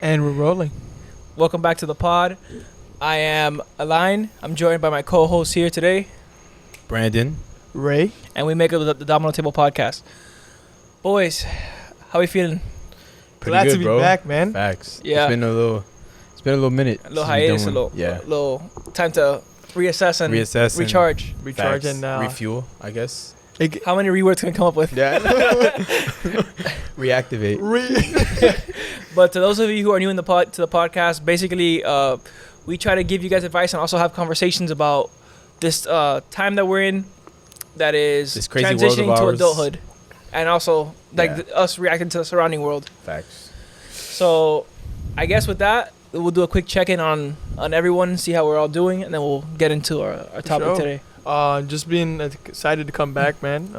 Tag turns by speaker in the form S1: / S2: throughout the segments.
S1: And we're rolling.
S2: Welcome back to the pod. I am Align. I'm joined by my co-host here today,
S3: Brandon.
S1: Ray.
S2: and we make up the Domino Table podcast. Boys, how we feeling?
S3: Pretty
S1: Glad
S3: good,
S1: to be
S3: bro.
S1: back, man.
S3: Facts.
S2: Yeah.
S3: It's been a little minute.
S2: A little
S3: since we've
S2: hiatus, a
S3: done
S2: little,
S3: one. Yeah.
S2: little time to reassess and
S3: Reassess and
S2: recharge.
S1: Recharge
S3: facts.
S1: and
S3: refuel, I guess.
S2: How many rewords can I come up with?
S3: Yeah. Reactivate.
S2: But to those of you who are new in the podcast, basically, we try to give you guys advice and also have conversations about this time that we're in, that is
S3: This crazy world of
S2: transitioning to
S3: ours.
S2: adulthood, and also like
S3: Yeah.
S2: us reacting to the surrounding world.
S3: Facts.
S2: So, I guess with that, we'll do a quick check-in on everyone, see how we're all doing, and then we'll get into our topic
S1: sure.
S2: today.
S1: Just being excited to come back, man.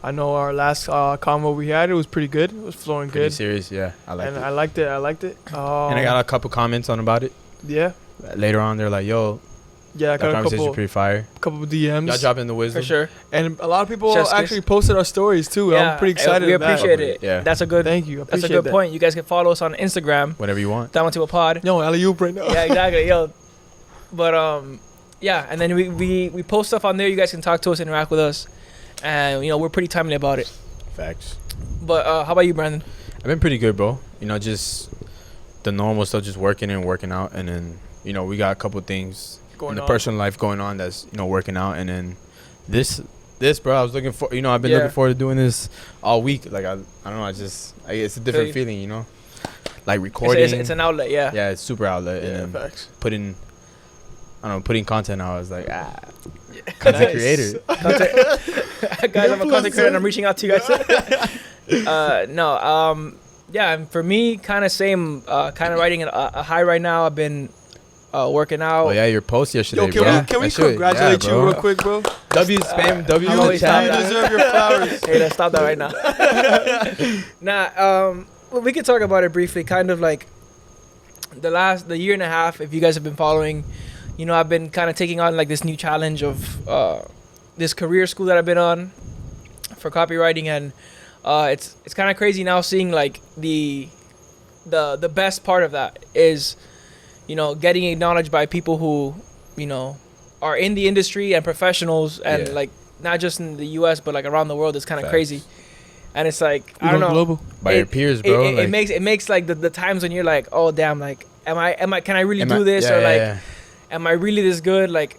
S1: I know our last convo we had, it was pretty good. It was flowing
S3: Pretty
S1: good.
S3: serious. Yeah. I like
S1: And
S3: it.
S1: I liked it.
S3: And I got a couple comments on about it.
S1: Yeah.
S3: Later on, they're like, yo,
S1: Yeah, I
S3: that
S1: got a
S3: conversation pretty fire.
S1: couple of DMs.
S3: Y'all dropping the wisdom.
S2: For sure.
S1: And a lot of people
S2: Chef's kiss.
S1: actually posted our stories, too. I'm pretty excited
S2: We
S1: about
S2: appreciate
S1: that.
S2: it.
S3: Yeah.
S2: That's a good.
S1: Thank you. I
S2: That's a
S1: appreciate
S2: good
S1: that.
S2: point. You guys can follow us on Instagram.
S3: Whatever you want.
S2: Down to a pod.
S1: Yo, alley-oop right now.
S2: Yeah, exactly. Yo, but yeah, and then we post stuff on there. You guys can talk to us, interact with us, and we're pretty timely about it.
S3: Facts.
S2: But how about you, Brandon?
S3: I've been pretty good, bro. Just the normal stuff, just working and working out. And then, we got a couple things in the personal life going on that's, working out. And then this, bro, I was looking for, I've been looking forward to doing this all week. Like, I don't know, it's a different feeling, like recording.
S2: It's an outlet, yeah.
S3: Yeah, it's super outlet.
S1: Yeah,
S3: And then
S1: facts.
S3: putting content out. I was like, content creator.
S2: Guys, I'm a content creator and I'm reaching out to you guys. Yeah, and for me, kind of same, kind of riding a high right now. I've been working out.
S3: Oh, yeah, your post yesterday,
S1: Yo, can
S3: bro.
S1: we
S3: That shit-
S1: congratulate
S3: yeah,
S1: you
S3: bro.
S1: real quick, bro?
S3: W
S2: I'm always
S1: You
S2: stop
S3: chat.
S2: that.
S1: deserve your flowers.
S2: Hey, let's stop that right now. Well, we could talk about it briefly. Kind of like the year and a half, if you guys have been following, I've been kind of taking on like this new challenge of this career school that I've been on for copywriting, and it's kind of crazy now seeing like the best part of that is getting acknowledged by people who are in the industry and professionals, and
S3: Yeah.
S2: like not just in the US but like around the world. It's kind of
S3: Facts.
S2: crazy, and it's like I don't know.
S1: Global.
S3: By your peers, bro.
S2: It makes like the times when you're like, oh damn, like am I can I really do this, or like am I really this good? Like,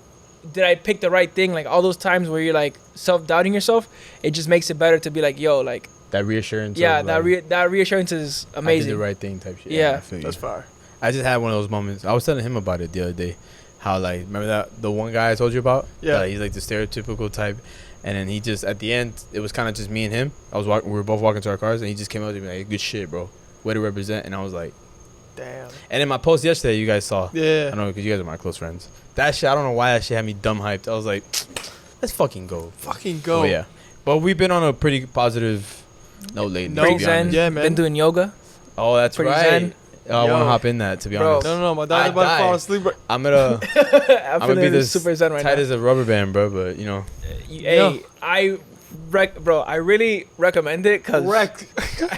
S2: did I pick the right thing? Like all those times where you're like self-doubting yourself, it just makes it better to be like, yo, like
S3: that reassurance.
S2: yeah,
S3: of,
S2: that reassurance is
S3: I
S2: amazing.
S3: did the right thing type shit.
S2: Yeah.
S3: I feel you.
S1: That's fire.
S3: I just had one of those moments. I was telling him about it the other day. How like remember the one guy I told you about?
S1: Yeah.
S3: He's like the stereotypical type, and then he just at the end it was kind of just me and him. We were both walking to our cars, and he just came up to me like, "Good shit, bro. Way to represent." And I was like,
S1: Damn.
S3: and in my post yesterday, you guys saw. I
S1: Yeah.
S3: don't know because you guys are my close friends. That shit, I don't know why that shit had me dumb hyped. I was like, let's fucking go.
S1: Fucking go.
S3: Oh yeah, but we've been on a pretty positive note lately.
S1: No,
S3: to
S2: Pretty
S3: be
S2: zen.
S3: honest.
S1: Yeah, man.
S2: Been doing yoga.
S3: Oh, that's
S2: Pretty
S3: right.
S2: zen.
S3: I want to
S1: Yo.
S3: hop in that, to be
S2: Bro.
S3: honest.
S1: No, my dog's
S3: I
S1: about to fall
S3: died.
S1: asleep. Right.
S3: I'm gonna
S2: I'm
S3: gonna be
S2: feeling
S3: this
S2: super zen right
S3: tight
S2: now.
S3: as a rubber band, bro. But
S2: Hey, I really recommend it because
S1: Wrecked.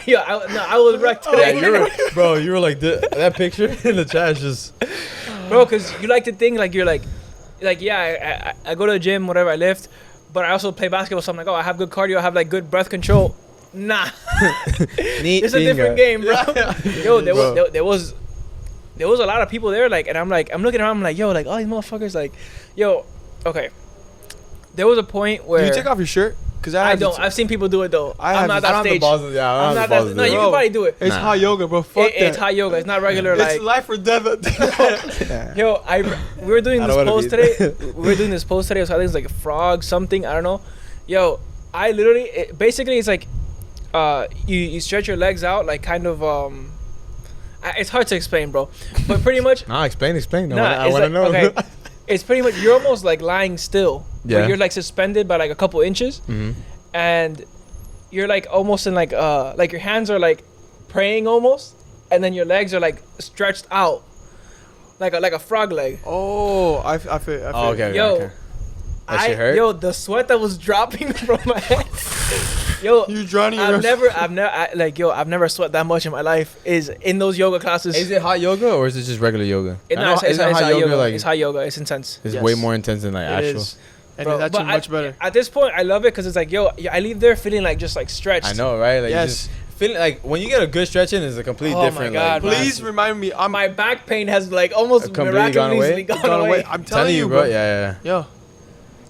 S2: yeah, I was wrecked today.
S3: you were like that picture in the chat is just
S2: Bro, because you like to think like you're like yeah, I go to the gym, whatever, I lift, but I also play basketball, so I'm like, oh, I have good cardio, I have like good breath control. Nah,
S3: neat.
S2: it's a different game, bro. Yo, there was a lot of people there, like, and I'm looking around, I'm like, yo, like all these motherfuckers, like, yo, okay. There was a point where
S1: Do you take off your shirt? Cause
S2: I don't. I've seen people do it though. I'm not that stage. I'm not that. No, you can probably do it.
S1: It's
S3: Nah.
S1: hot yoga, bro. Fuck that.
S2: It's hot yoga. It's not regular like.
S1: It's life or death.
S2: Yo, we were doing
S3: I
S2: this
S3: don't wanna
S2: post
S3: be-
S2: today. We were doing this post today. So I think it's like a frog, something. I don't know. Yo, I literally, basically, it's like, you stretch your legs out, like kind of, it's hard to explain, bro. But pretty much,
S3: Nah, explain. No,
S2: nah,
S3: I
S2: it's
S3: want to
S2: like,
S3: know.
S2: okay, it's pretty much you're almost like lying still.
S3: Yeah.
S2: Where you're like suspended by like a couple inches,
S3: Mhm.
S2: and you're like almost in like your hands are like praying almost, and then your legs are like stretched out, like a frog leg.
S1: Oh, I feel.
S3: Oh, okay.
S2: Yo,
S3: okay. That shit hurt?
S2: Yo, the sweat that was dropping from my head. Yo,
S1: You drowning in
S2: I've
S1: your
S2: never, I've never sweat that much in my life. Is in those yoga classes.
S3: Is it hot yoga or is it just regular yoga?
S2: It's hot yoga. Like, it's hot yoga. It's intense.
S3: it's
S1: Yes.
S3: way more intense than like
S1: It
S3: actual.
S1: is. And
S2: Bro,
S1: it's actually
S2: but
S1: much better.
S2: At this point, I love it because it's like, yo, I leave there feeling like just like stretched.
S3: I know, right? Like,
S1: Yes.
S3: just feeling like when you get a good stretch in, it's a complete
S2: Oh my
S3: different.
S2: God,
S3: like,
S1: Please remind me. I'm
S2: My back pain has like almost
S3: Completely gone away?
S2: miraculously gone away.
S1: I'm
S3: telling you, bro. Yeah,
S1: Yo,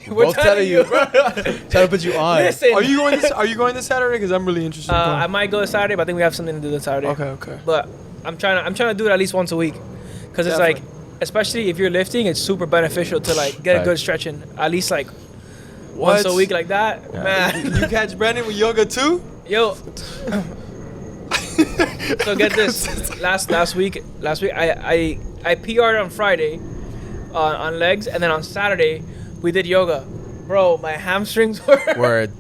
S2: We're
S3: Both telling you, bro. Trying to put you on.
S2: Listen,
S1: are you going this Saturday? Because I'm really interested. in
S2: I
S1: going.
S2: might go Saturday, but I think we have something to do this Saturday.
S1: Okay.
S2: But I'm trying to do it at least once a week, because it's like, especially if you're lifting, it's super beneficial to like get a good
S3: Facts.
S2: stretching at least like once a
S1: What?
S2: week like that.
S3: Yeah.
S2: Man,
S1: You catch Brandon with yoga too?
S2: yo. So get this. Last week I PR'd on Friday on legs, and then on Saturday we did yoga. Bro, my hamstrings were
S3: Word.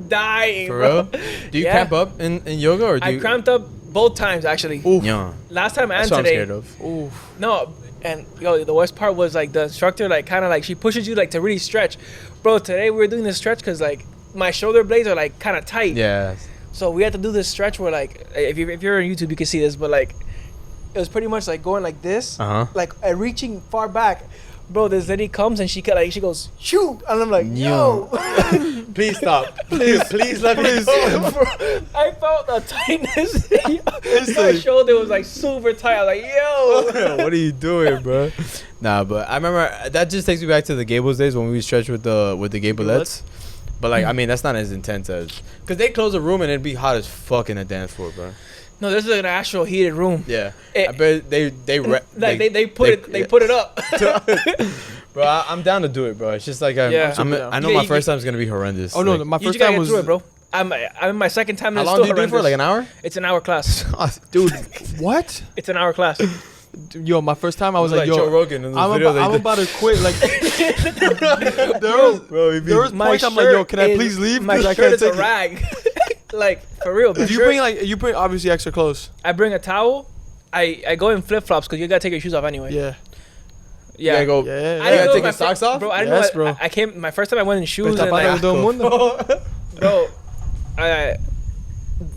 S2: dying.
S3: For
S2: bro.
S3: real? Do you
S2: Yeah.
S3: cramp up in yoga or do
S2: I
S3: you?
S2: cramped up both times actually.
S3: Yeah.
S2: Last time and
S3: That's what I'm
S2: today.
S3: scared of.
S1: Ooh.
S2: No, and yo, the worst part was like the instructor like kind of like she pushes you like to really stretch. Bro, today we were doing this stretch because like my shoulder blades are like kind of tight.
S3: Yeah.
S2: So we had to do this stretch where like if you're on YouTube you can see this, but like it was pretty much like going like this,
S3: Uh huh.
S2: like reaching far back. Bro, this lady comes and she goes shoot, and I'm like yo.
S3: Please stop. Please let me go.
S2: Bro, I felt the tightness. My shoulder was like super tight. I was like yo.
S3: What are you doing, bro? Nah, but I remember that just takes me back to the Gables days when we stretched with the Gablelettes. But like, I mean, that's not as intense as, cause they close a room and it'd be hot as fuck in the dance floor, bro.
S2: No, this is an actual heated room.
S3: Yeah,
S2: It-
S3: I bet they
S2: They put it up.
S3: Bro, I'm down to do it, bro. It's just like
S2: Yeah.
S3: I know
S2: Yeah,
S3: my
S2: you-
S3: first time's gonna be horrendous.
S1: Oh no,
S3: Like,
S1: my
S2: You
S1: first
S2: just gotta
S1: time
S2: get
S1: was
S2: through it, bro. I'm in my second time.
S3: how
S2: And it's
S3: long do
S2: still
S3: you do it for? Like
S2: horrendous.
S3: an hour?
S2: It's an hour class.
S1: dude. What?
S2: It's an hour class.
S1: Yo, my first time I was like,
S3: Joe
S1: yo,
S3: Rogan in those
S1: I'm
S3: videos.
S1: about to quit. Like, there was
S2: My
S1: points I'm like, yo,
S2: shirt
S1: can I
S2: is-
S1: please leave?
S2: My
S1: 'Cause I
S2: shirt
S1: can't
S2: is a
S1: take it.
S2: rag. Like for real.
S1: Do you bring obviously extra clothes?
S2: I bring a towel. I go in flip flops because you gotta take your shoes off anyway.
S1: Yeah.
S3: You
S2: Yeah.
S3: gotta go.
S1: Yeah.
S2: I
S3: You
S2: didn't
S3: gotta
S2: know
S3: take
S2: my
S3: your socks off?
S2: Bro, I didn't
S1: Yes,
S2: know.
S1: bro.
S2: I came. My first time I went in shoes
S1: Pues
S2: and
S1: tapando
S2: like,
S1: todo el mundo.
S2: bro,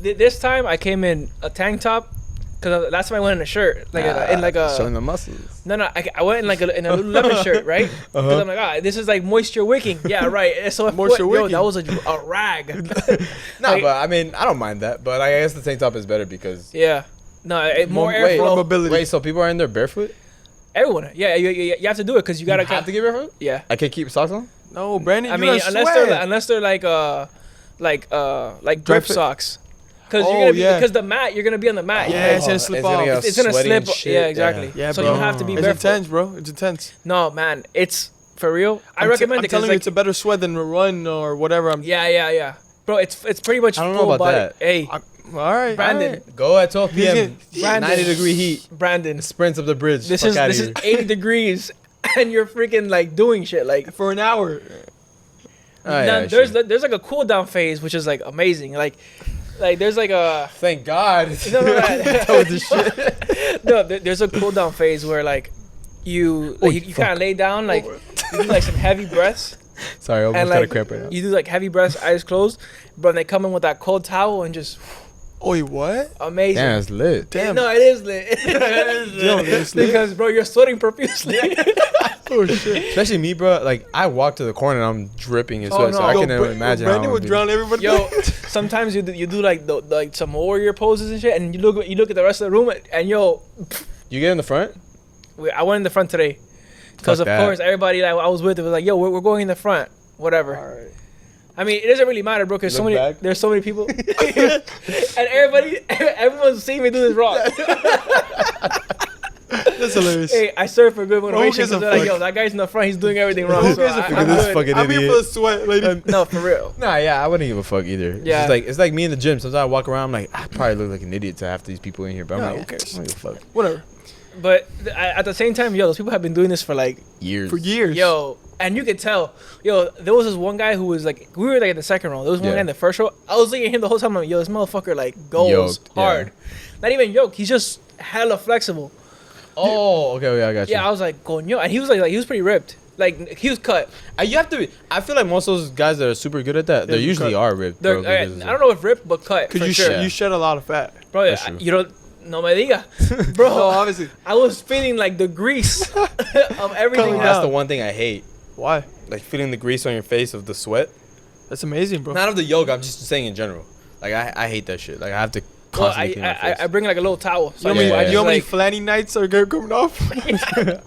S2: this time I came in a tank top because last time I went in a shirt in like a
S3: showing the muscles.
S2: No, I went in like in a Lululemon shirt, right? Because I'm like, this is like moisture wicking. Yeah, right. So
S1: Moisture
S2: yo,
S1: wicking.
S2: that was a rag.
S3: No,
S2: Like-
S3: but I mean, I don't mind that. But I guess the tank top is better because.
S2: Yeah. No, more
S3: Wait,
S2: airflow.
S1: mobility.
S3: Wait, so people are in there barefoot?
S2: Everyone. Yeah, you have to do it because you gotta
S3: have to get barefoot?
S2: Yeah.
S3: I can't keep socks on?
S1: No, Brandon.
S2: I
S1: you
S2: mean,
S1: gonna
S2: unless they're like
S1: Dry
S2: grip
S1: fit.
S2: socks. Because
S1: Oh,
S2: you're gonna be
S1: yeah.
S2: because the mat you're gonna be on the mat.
S1: Yeah, it's gonna slip off.
S3: get
S2: It's gonna
S3: sweaty and
S2: slip.
S3: shit.
S2: Yeah, exactly.
S1: Yeah,
S2: so
S1: bro.
S2: you have to be
S1: It's
S2: barefoot.
S1: intense, bro. It's intense.
S2: No, man, it's for real. I
S1: I'm
S2: recommend
S1: I'm
S2: it because
S1: telling you, it's a better sweat than a run or whatever.
S2: yeah. Bro, it's pretty much
S3: I don't know
S2: full
S3: about
S2: body.
S3: that.
S2: Hey,
S1: All right,
S2: Brandon.
S1: all right.
S3: Go at 12 p.m.
S2: Brandon.
S3: 90-degree heat.
S2: Brandon,
S3: Sprints up the bridge.
S2: this
S3: Fuck
S2: is
S3: outta
S2: this is
S3: here.
S2: 80 degrees, and you're freaking like doing shit like.
S1: For an hour.
S3: Oh, yeah,
S2: Now,
S3: sure.
S2: there's like a cool down phase, which is like amazing. Like there's like a
S3: Thank God.
S2: no,
S3: With this shit.
S2: no there's a cool down phase where like you kind of lay down like you do like some heavy breaths
S3: Sorry, I almost
S2: and
S3: got a
S2: like
S3: cramp right now.
S2: you do like heavy breaths, eyes closed, but they come in with that cold towel and just
S1: Wait, what?
S2: amazing.
S3: Damn, it's lit.
S1: Damn.
S2: No, it is lit.
S1: Yo, it's lit.
S2: Because bro, you're sweating profusely.
S1: Oh shit.
S3: Especially me, bro. Like, I walk to the corner and I'm dripping in
S2: Oh,
S3: sweat,
S2: no.
S3: so I
S2: Yo,
S3: can never imagine how
S1: Brandon
S3: it
S1: would
S3: would be.
S1: drown everybody.
S2: Yo, sometimes you do like like some warrior poses and shit, and you look at the rest of the room, and yo,
S3: You get in the front?
S2: I went in the front today, because
S3: Fuck
S2: of
S3: that.
S2: course everybody that I was with was like, yo, we're going in the front, whatever.
S1: All right.
S2: I mean, it doesn't really matter, bro, because
S3: Look back.
S2: there's so many people, and everyone's seeing me do this wrong.
S1: That's hilarious.
S2: Hey, I serve for good
S1: Bro,
S2: motivation.
S1: who gives a
S2: because they're like,
S1: fuck?
S2: yo, that guy's in the front, he's doing everything wrong.
S1: Who
S2: So
S1: gives a
S2: I'm
S1: fuck?
S3: Look at this
S2: good.
S3: fucking
S1: I'm here for
S3: idiot.
S1: the sweat, lady.
S2: No, for real.
S3: Nah, yeah, I wouldn't give a fuck either.
S2: Yeah.
S3: It's like me in the gym. Sometimes I walk around, I'm like, I probably look like an idiot to half these people in here, but I'm
S1: Yeah,
S3: like,
S1: who cares?
S3: I don't give a fuck.
S1: Whatever.
S2: But at the same time, yo, those people have been doing this for like,
S3: Years.
S1: For years.
S2: yo, and you could tell, yo, there was this one guy who was like, we were like in the second row. There was one
S3: Yeah.
S2: guy in the first row. I was looking at him the whole time. I'm like, yo, this motherfucker like goes
S3: Yoked, yeah.
S2: hard. Not even yoked. He's just hella flexible.
S3: Oh, okay, yeah, I got you.
S2: Yeah, I was like, coño, and he was like he was pretty ripped. Like he was cut.
S3: You have to be. I feel like most of those guys that are super good at that, they
S1: you
S3: usually
S1: cut.
S3: are ripped.
S2: They're,
S3: Bro,
S2: I don't know if ripped, but cut.
S1: Because
S2: For
S1: you
S2: sure.
S1: you shed a lot of fat.
S2: Bro,
S3: That's true.
S2: you don't. No me diga, bro.
S1: No, obviously.
S2: I was feeling like the grease of everything.
S1: Coming
S3: That's
S1: out.
S3: the one thing I hate.
S1: Why?
S3: Like feeling the grease on your face of the sweat.
S1: That's amazing, bro.
S3: Not of the yoga. I'm just saying in general. Like I hate that shit. Like I have to
S2: Well,
S3: constantly clean my face.
S2: I bring like a little towel. So
S1: You know
S3: Yeah,
S1: how many,
S3: yeah,
S1: you know how many
S2: like,
S1: flanny nights are coming off?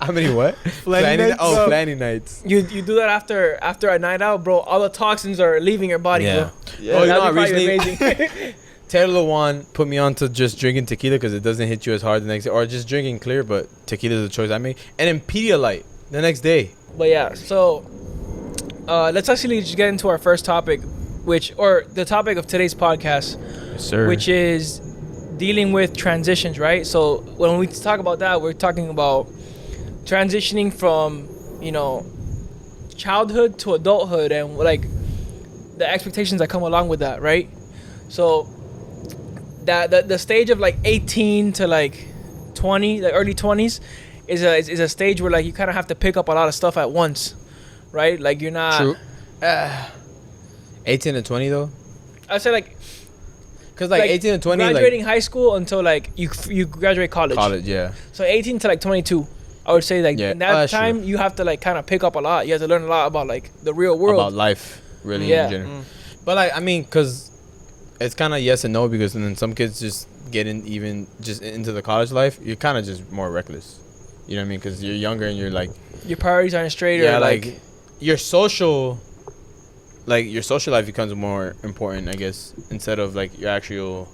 S3: How many what?
S1: Flanny nights?
S3: Oh,
S1: Bro.
S3: flanny nights.
S2: you do that after a night out, bro. All the toxins are leaving your body,
S3: Yeah.
S2: bro.
S1: Yeah.
S3: Oh, you know,
S2: That'd be probably
S3: recently-
S2: amazing.
S3: Taylor Lewan put me on to just drinking tequila because it doesn't hit you as hard the next day, or just drinking clear, but tequila is the choice I made. And then Pedialyte the next day.
S2: But yeah, so let's actually just get into our first topic, or the topic of today's podcast,
S3: Yes, sir.
S2: which is dealing with transitions, right? So when we talk about that, we're talking about transitioning from, childhood to adulthood and like the expectations that come along with that, right? So that the stage of like 18 to like 20, the early 20s is a stage where like you kind of have to pick up a lot of stuff at once, right? Like you're not
S3: True. 18 to 20 though,
S2: I'd say like
S3: because like 18 to 20,
S2: graduating high school until like you graduate college.
S3: college, yeah.
S2: So 18 to like 22, I would say like
S3: Yeah.
S2: in that
S3: that's
S2: time
S3: true.
S2: you have to like kind of pick up a lot. You have to learn a lot about like the real world.
S3: About life, really.
S2: Yeah.
S3: In general. But like, I mean, because it's kind of yes and no, because then some kids just get in even just into the college life. You're kind of just more reckless. You know what I mean? Because you're younger and you're like,
S2: Your priorities aren't straight.
S3: yeah,
S2: or
S3: like your social life becomes more important, I guess, instead of like your actual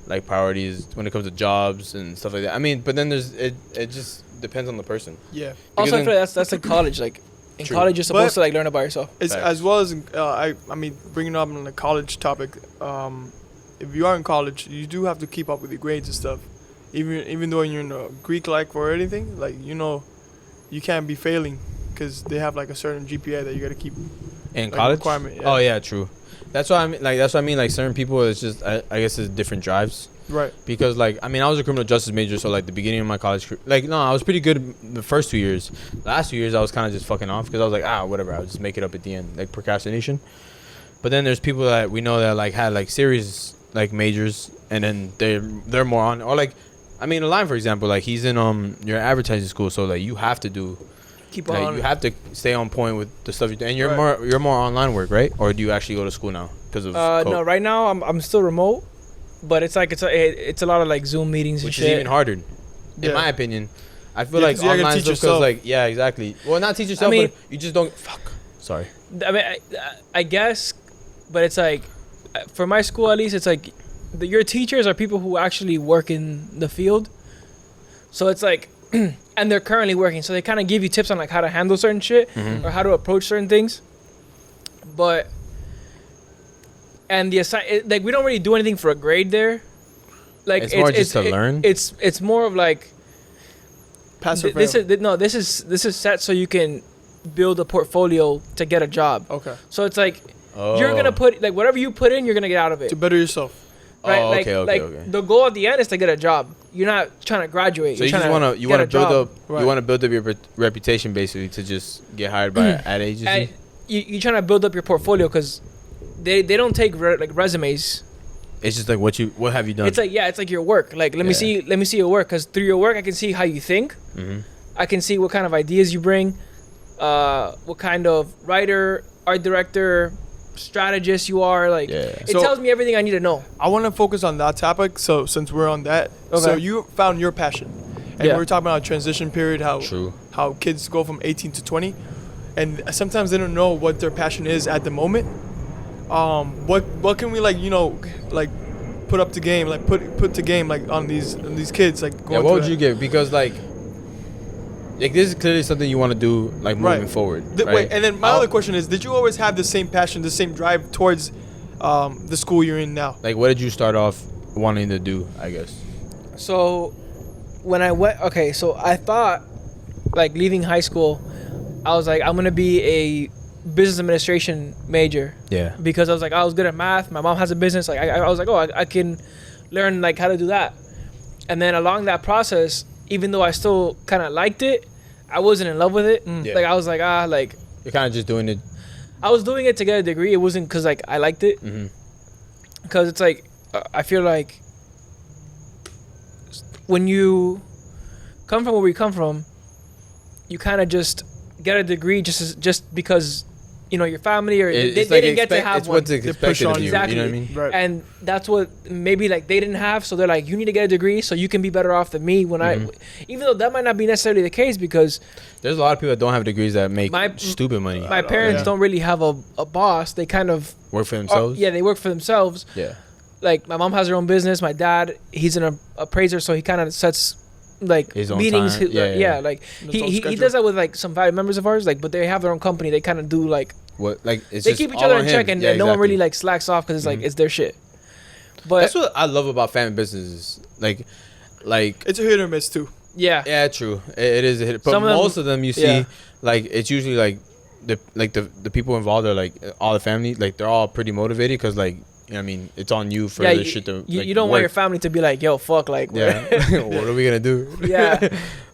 S3: like priorities when it comes to jobs and stuff like that. I mean, but then there's it just depends on the person.
S1: Yeah.
S2: also I
S3: then-
S2: feel like that's like college. Like in
S3: True.
S2: college you're supposed
S1: But-
S2: to like learn about yourself.
S1: It's
S3: Facts.
S1: as well as I mean bringing up on the college topic. If you are in college, you do have to keep up with your grades and stuff. Even though you're in a Greek like or anything, like you can't be failing because they have like a certain GPA that you got to keep.
S3: In
S1: Like,
S3: college?
S1: requirement, yeah.
S3: Oh yeah, true. That's what I mean. Like that's what I mean. Like certain people, it's just I guess it's different drives.
S1: Right.
S3: Because like I mean I was a criminal justice major, so like the beginning of my college I was pretty good the first 2 years. The last 2 years I was kind of just fucking off because I was like whatever, I'll just make it up at the end, like procrastination. But then there's people that we know that like had like serious like majors, and then they're more on, or like I mean Align, for example, like he's in your advertising school, so like you have to do
S2: Keep
S3: like
S2: on.
S3: you have to stay on point with the stuff you do, and you're
S1: Right.
S3: you're more online work, right? Or do you actually go to school now because of
S2: No, right now I'm still remote, but it's like it's a lot of like Zoom meetings
S3: which
S2: and
S3: is
S2: shit.
S3: even harder, in
S1: Yeah.
S3: my opinion. I feel
S1: Yeah,
S3: like
S1: 'cause you gotta
S3: online
S1: teach
S3: stuff, 'cause,
S1: yourself.
S3: like yeah, exactly. Well, not teach yourself,
S2: mean-
S3: but you just don't. Sorry.
S2: I mean, I guess, but it's like, for my school at least, it's like, your teachers are people who actually work in the field. So it's like, and they're currently working, so they kind of give you tips on like how to handle certain shit
S3: Mhm.
S2: or how to approach certain things. But, and like we don't really do anything for a grade there. Like
S3: It's more just to learn?
S2: It's more of like
S1: Pass or fail.
S2: this is set so you can build a portfolio to get a job.
S1: Okay.
S2: So it's like
S3: Oh.
S2: you're gonna put like whatever you put in, you're gonna get out of it,
S1: To better yourself.
S2: right?
S3: Oh,
S2: like,
S3: okay.
S2: the goal at the end is to get a job. You're not trying to graduate.
S3: So
S2: you're
S3: you just
S2: trying
S3: want to
S2: get a
S3: build
S2: job.
S3: up
S1: Right.
S3: you want to build up your reputation basically to just get hired by an ad agency.
S2: And you're trying to build up your portfolio because they don't take like resumes.
S3: It's just like what have you done?
S2: It's like your work. Like let me see your work, because through your work I can see how you think.
S3: Mhm.
S2: I can see what kind of ideas you bring, what kind of writer, art director, strategist you are. Like
S3: Yeah.
S2: it
S1: So-
S2: tells me everything I need to know.
S1: I want to focus on that topic. So since we're on that, so
S2: Okay.
S1: you found your passion, and
S2: Yeah.
S1: we're talking about a transition period.
S3: True.
S1: How kids go from 18 to 20, and sometimes they don't know what their passion is at the moment. What can we like put up to game, like put to game like on these kids like
S3: Yeah,
S1: going
S3: what
S1: through
S3: would
S1: that?
S3: you give? Because like this is clearly something you want to do like moving
S1: Right.
S3: forward.
S1: Wait,
S3: right?
S1: and then my
S3: How-
S1: other question is: did you always have the same passion, the same drive towards the school you're in now?
S3: like what did you start off wanting to do? I guess.
S2: So when I went, okay, so I thought like leaving high school, I was like, I'm gonna be a business administration major,
S3: Yeah.
S2: because I was like, I was good at math. My mom has a business. Like I was like, oh, I can learn like how to do that. And then along that process, even though I still kind of liked it, I wasn't in love with it.
S1: Mm.
S3: Yeah.
S2: Like I was like like
S3: You're kind of just doing it.
S2: I was doing it to get a degree. It wasn't because like I liked it.
S3: Mm-hmm.
S2: Because it's like I feel like when you come from where we come from, you kind of just get a degree just because you know your family or they didn't get to have
S3: it's
S2: one.
S3: what's
S1: push
S3: expected
S1: on
S3: of you.
S2: Exactly.
S3: You know what I mean?
S1: Right.
S2: And that's what maybe like they didn't have, so they're like, you need to get a degree so you can be better off than me. When
S3: Mhm.
S2: even though that might not be necessarily the case, because
S3: There's a lot of people that don't have degrees that make
S2: My-
S3: stupid money.
S2: my parents
S1: yeah.
S2: don't really have a boss. They kind of
S3: Work for themselves.
S2: yeah, they work for themselves.
S3: Yeah.
S2: Like my mom has her own business. My dad, he's an appraiser, so he kind of sets like
S3: His own
S2: meetings.
S3: time. Yeah.
S2: Like
S1: His
S2: he
S1: own
S2: he
S1: schedule.
S2: does that with like some valued members of ours. Like, but they have their own company. They kind of do like
S3: What like it's
S2: they
S3: just
S2: keep each
S3: all
S2: other
S3: on
S2: in
S3: him.
S2: check, and,
S3: Yeah,
S2: and no one
S3: exactly.
S2: really like slacks off because it's like
S3: Mhm.
S2: it's their shit. But
S3: That's what I love about family businesses. Like
S1: It's a hit or miss too.
S2: yeah,
S3: yeah, true. It is a hit. But
S2: Some of them-
S3: most of them you see,
S2: yeah.
S3: like it's usually like the people involved are like all the family. Like they're all pretty motivated because like you know what I mean it's on you for
S2: yeah,
S3: the
S2: you,
S3: shit to
S2: you,
S3: like,
S2: you don't want your
S3: work.
S2: family to be like, yo, fuck, like,
S3: Yeah. What are we gonna do?
S2: yeah,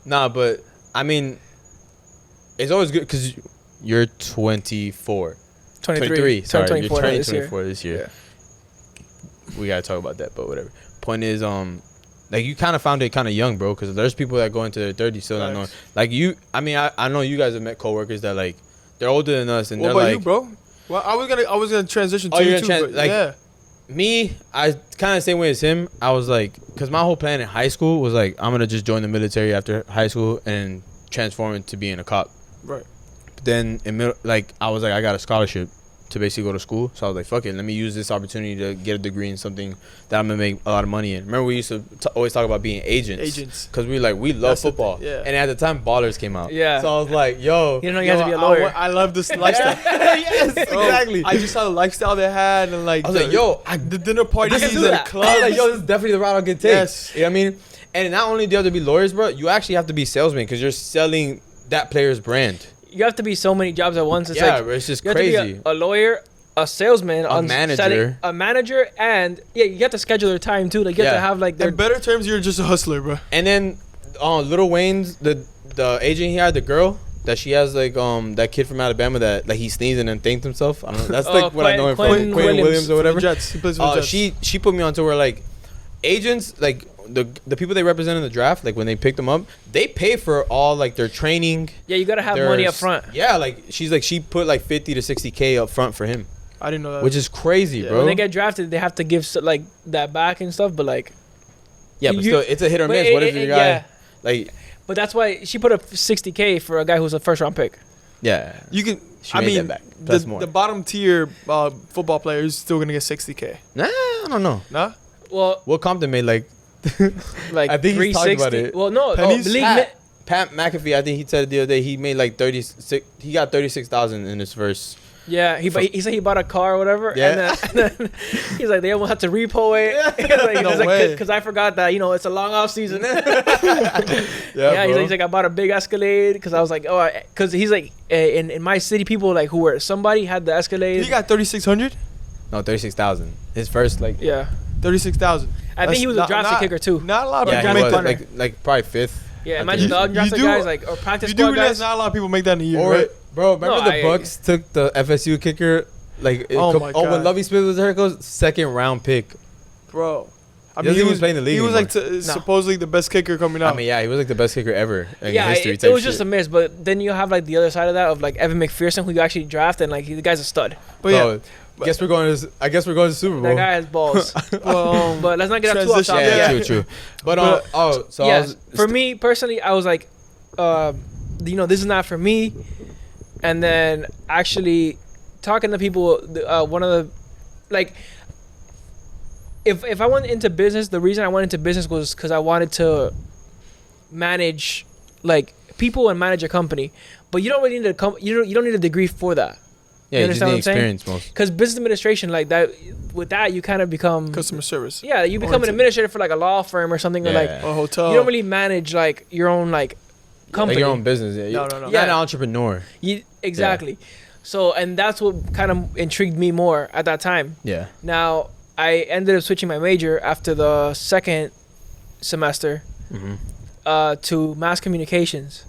S3: Nah, but I mean, it's always good because you're 24.
S2: 23,
S3: Sorry,
S2: turn
S3: you're
S2: 24
S3: turning
S2: this year.
S3: 24 this year. We gotta talk about that, but whatever. Point is, like you kind of found it kind of young, bro. Because there's people that go into their 30s still not knowing.
S1: Facts.
S3: Like you, I mean, I know you guys have met coworkers that like they're older than us, and
S1: What
S3: they're
S1: about
S3: like
S1: you, bro? Well, I was gonna transition
S3: Oh,
S1: to
S3: you're
S1: you too.
S3: gonna
S1: But
S3: like-
S1: yeah.
S3: me. I kind of the same way as him. I was like, because my whole plan in high school was like, I'm gonna just join the military after high school and transform into being a cop.
S1: Right.
S3: But then in middle, like I was like, I got a scholarship to basically go to school, so I was like, fuck it, let me use this opportunity to get a degree in something that I'm gonna make a lot of money in. Remember we used to always talk about being agents. Because we love
S1: That's the
S3: football.
S1: thing, yeah.
S3: And at the time, Ballers came out.
S2: Yeah.
S3: So I was like, yo.
S2: You didn't know you had to be a lawyer.
S1: I love this lifestyle.
S3: Yes,
S1: Bro,
S3: exactly.
S1: I just saw the lifestyle they had and like
S3: I was like, yo,
S1: the dinner parties
S3: This is
S1: and
S3: it.
S1: the
S3: I was
S1: clubs.
S3: like, yo, this is definitely the route I could take.
S1: Yes.
S3: You know what I mean? And not only do you have to be lawyers, bro, you actually have to be salesmen because you're selling that player's brand.
S2: You have to be so many jobs at once. It's
S3: Yeah,
S2: like
S3: bro, it's just
S2: you have
S3: crazy.
S2: to be a lawyer, a salesman,
S3: A manager.
S2: and yeah, you have to schedule their time too. Like you have
S3: Yeah.
S2: to have like their
S1: In better terms, you're just a hustler, bro.
S3: And then Lil Wayne's the agent he had, the girl that she has like that kid from Alabama that like he sneezed and then thanked himself. I don't know. That's
S2: Oh,
S3: like what I know him from.
S2: Quentin
S3: Quentin Williams or
S1: For the
S3: whatever.
S1: Jets. He plays for the Jets.
S3: She put me onto where like agents like the people they represent in the draft, like when they pick them up, they pay for all like their training.
S2: yeah, you gotta have
S3: their
S2: money up front.
S3: Yeah, like she put like 50 to 60K up front for him,
S1: I didn't know that.
S3: which is crazy,
S1: Yeah.
S3: bro.
S2: When they get drafted, they have to give like that back and stuff. But like,
S3: yeah, but
S2: you-
S3: still, it's a hit or
S2: but
S3: miss. What if your guy
S2: yeah,
S3: like
S2: but that's why she put up 60K for a guy who's a first round pick.
S3: yeah?
S1: you can.
S3: She
S1: I
S3: made
S1: mean,
S3: that back. That's more.
S1: the bottom tier football player is still gonna get 60K.
S3: Nah, I don't know.
S1: Nah.
S2: Well,
S3: What Compton made like
S2: like
S3: I think he's talked
S2: 360.
S3: about it.
S2: Well, no,
S1: Pennies?
S2: the league.
S3: Pat McAfee, I think he said the other day he made like 36. He got 36,000 in his first.
S2: Yeah, he said he bought a car or whatever.
S3: Yeah.
S2: And then he's like, they almost have to repo it.
S1: No way.
S2: Because I forgot that, it's a long off season.
S3: Yeah,
S2: He's like, I bought a big Escalade because I was like, because he's like, in my city, people like who were somebody had the Escalade.
S1: He got 3,600.
S3: No, 36,000. His first like.
S2: Yeah,
S1: 36,000.
S2: I think he was a drafted kicker too.
S1: Not a lot of
S3: Yeah,
S1: people
S3: he
S1: make
S3: was
S1: that.
S2: punter.
S3: like probably fifth.
S2: Yeah,
S3: I
S2: imagine
S3: think.
S2: the undrafted
S1: do-
S2: guys like or practice
S1: You do
S2: squad
S1: realize
S2: guys.
S1: not a lot of people make that in a year,
S3: Or,
S1: right?
S3: bro, remember
S2: No,
S3: the
S2: I-
S3: Bucks took the FSU kicker like
S1: Oh my
S3: when
S1: God.
S3: Lovie Smith was there, goes second round pick.
S1: Bro. I
S3: He doesn't even play in the league
S1: He was like
S3: anymore.
S1: supposedly the best kicker coming out.
S3: I mean, yeah, he was like the best kicker ever in
S2: Yeah,
S3: history.
S2: it was just a miss, but then you have like the other side of that of like Evan McPherson, who you actually draft, and like the guy's a stud.
S1: but yeah,
S3: I guess we're going to. I guess we're going to Super Bowl.
S2: That guy has balls.
S1: well,
S2: But let's not get too off
S1: Transition,
S2: topic.
S3: yeah,
S1: Yeah.
S3: true. But so I
S2: yeah,
S3: was
S2: for me personally, I was like, this is not for me. And then actually talking to people, one of the, like, if I went into business, the reason I went into business was because I wanted to manage, like, people and manage a company. But you don't really need you don't need a degree for that.
S3: Yeah,
S2: You
S3: you just
S2: understand
S3: need
S2: what I'm saying?
S3: experience most.
S2: Because business administration, like that, with that, you kind of become,
S1: customer service.
S2: yeah, you become an administrator for like a law firm or something, or like
S3: Yeah.
S1: A hotel.
S2: you don't really manage like your own like company.
S3: Like your own business. Yeah,
S1: No, no, no.
S3: You're not
S2: Yeah.
S3: an entrepreneur.
S2: Exactly. So, and that's what kind of intrigued me more at that time.
S3: Yeah.
S2: Now, I ended up switching my major after the second semester
S3: Mm-hmm.
S2: to mass communications.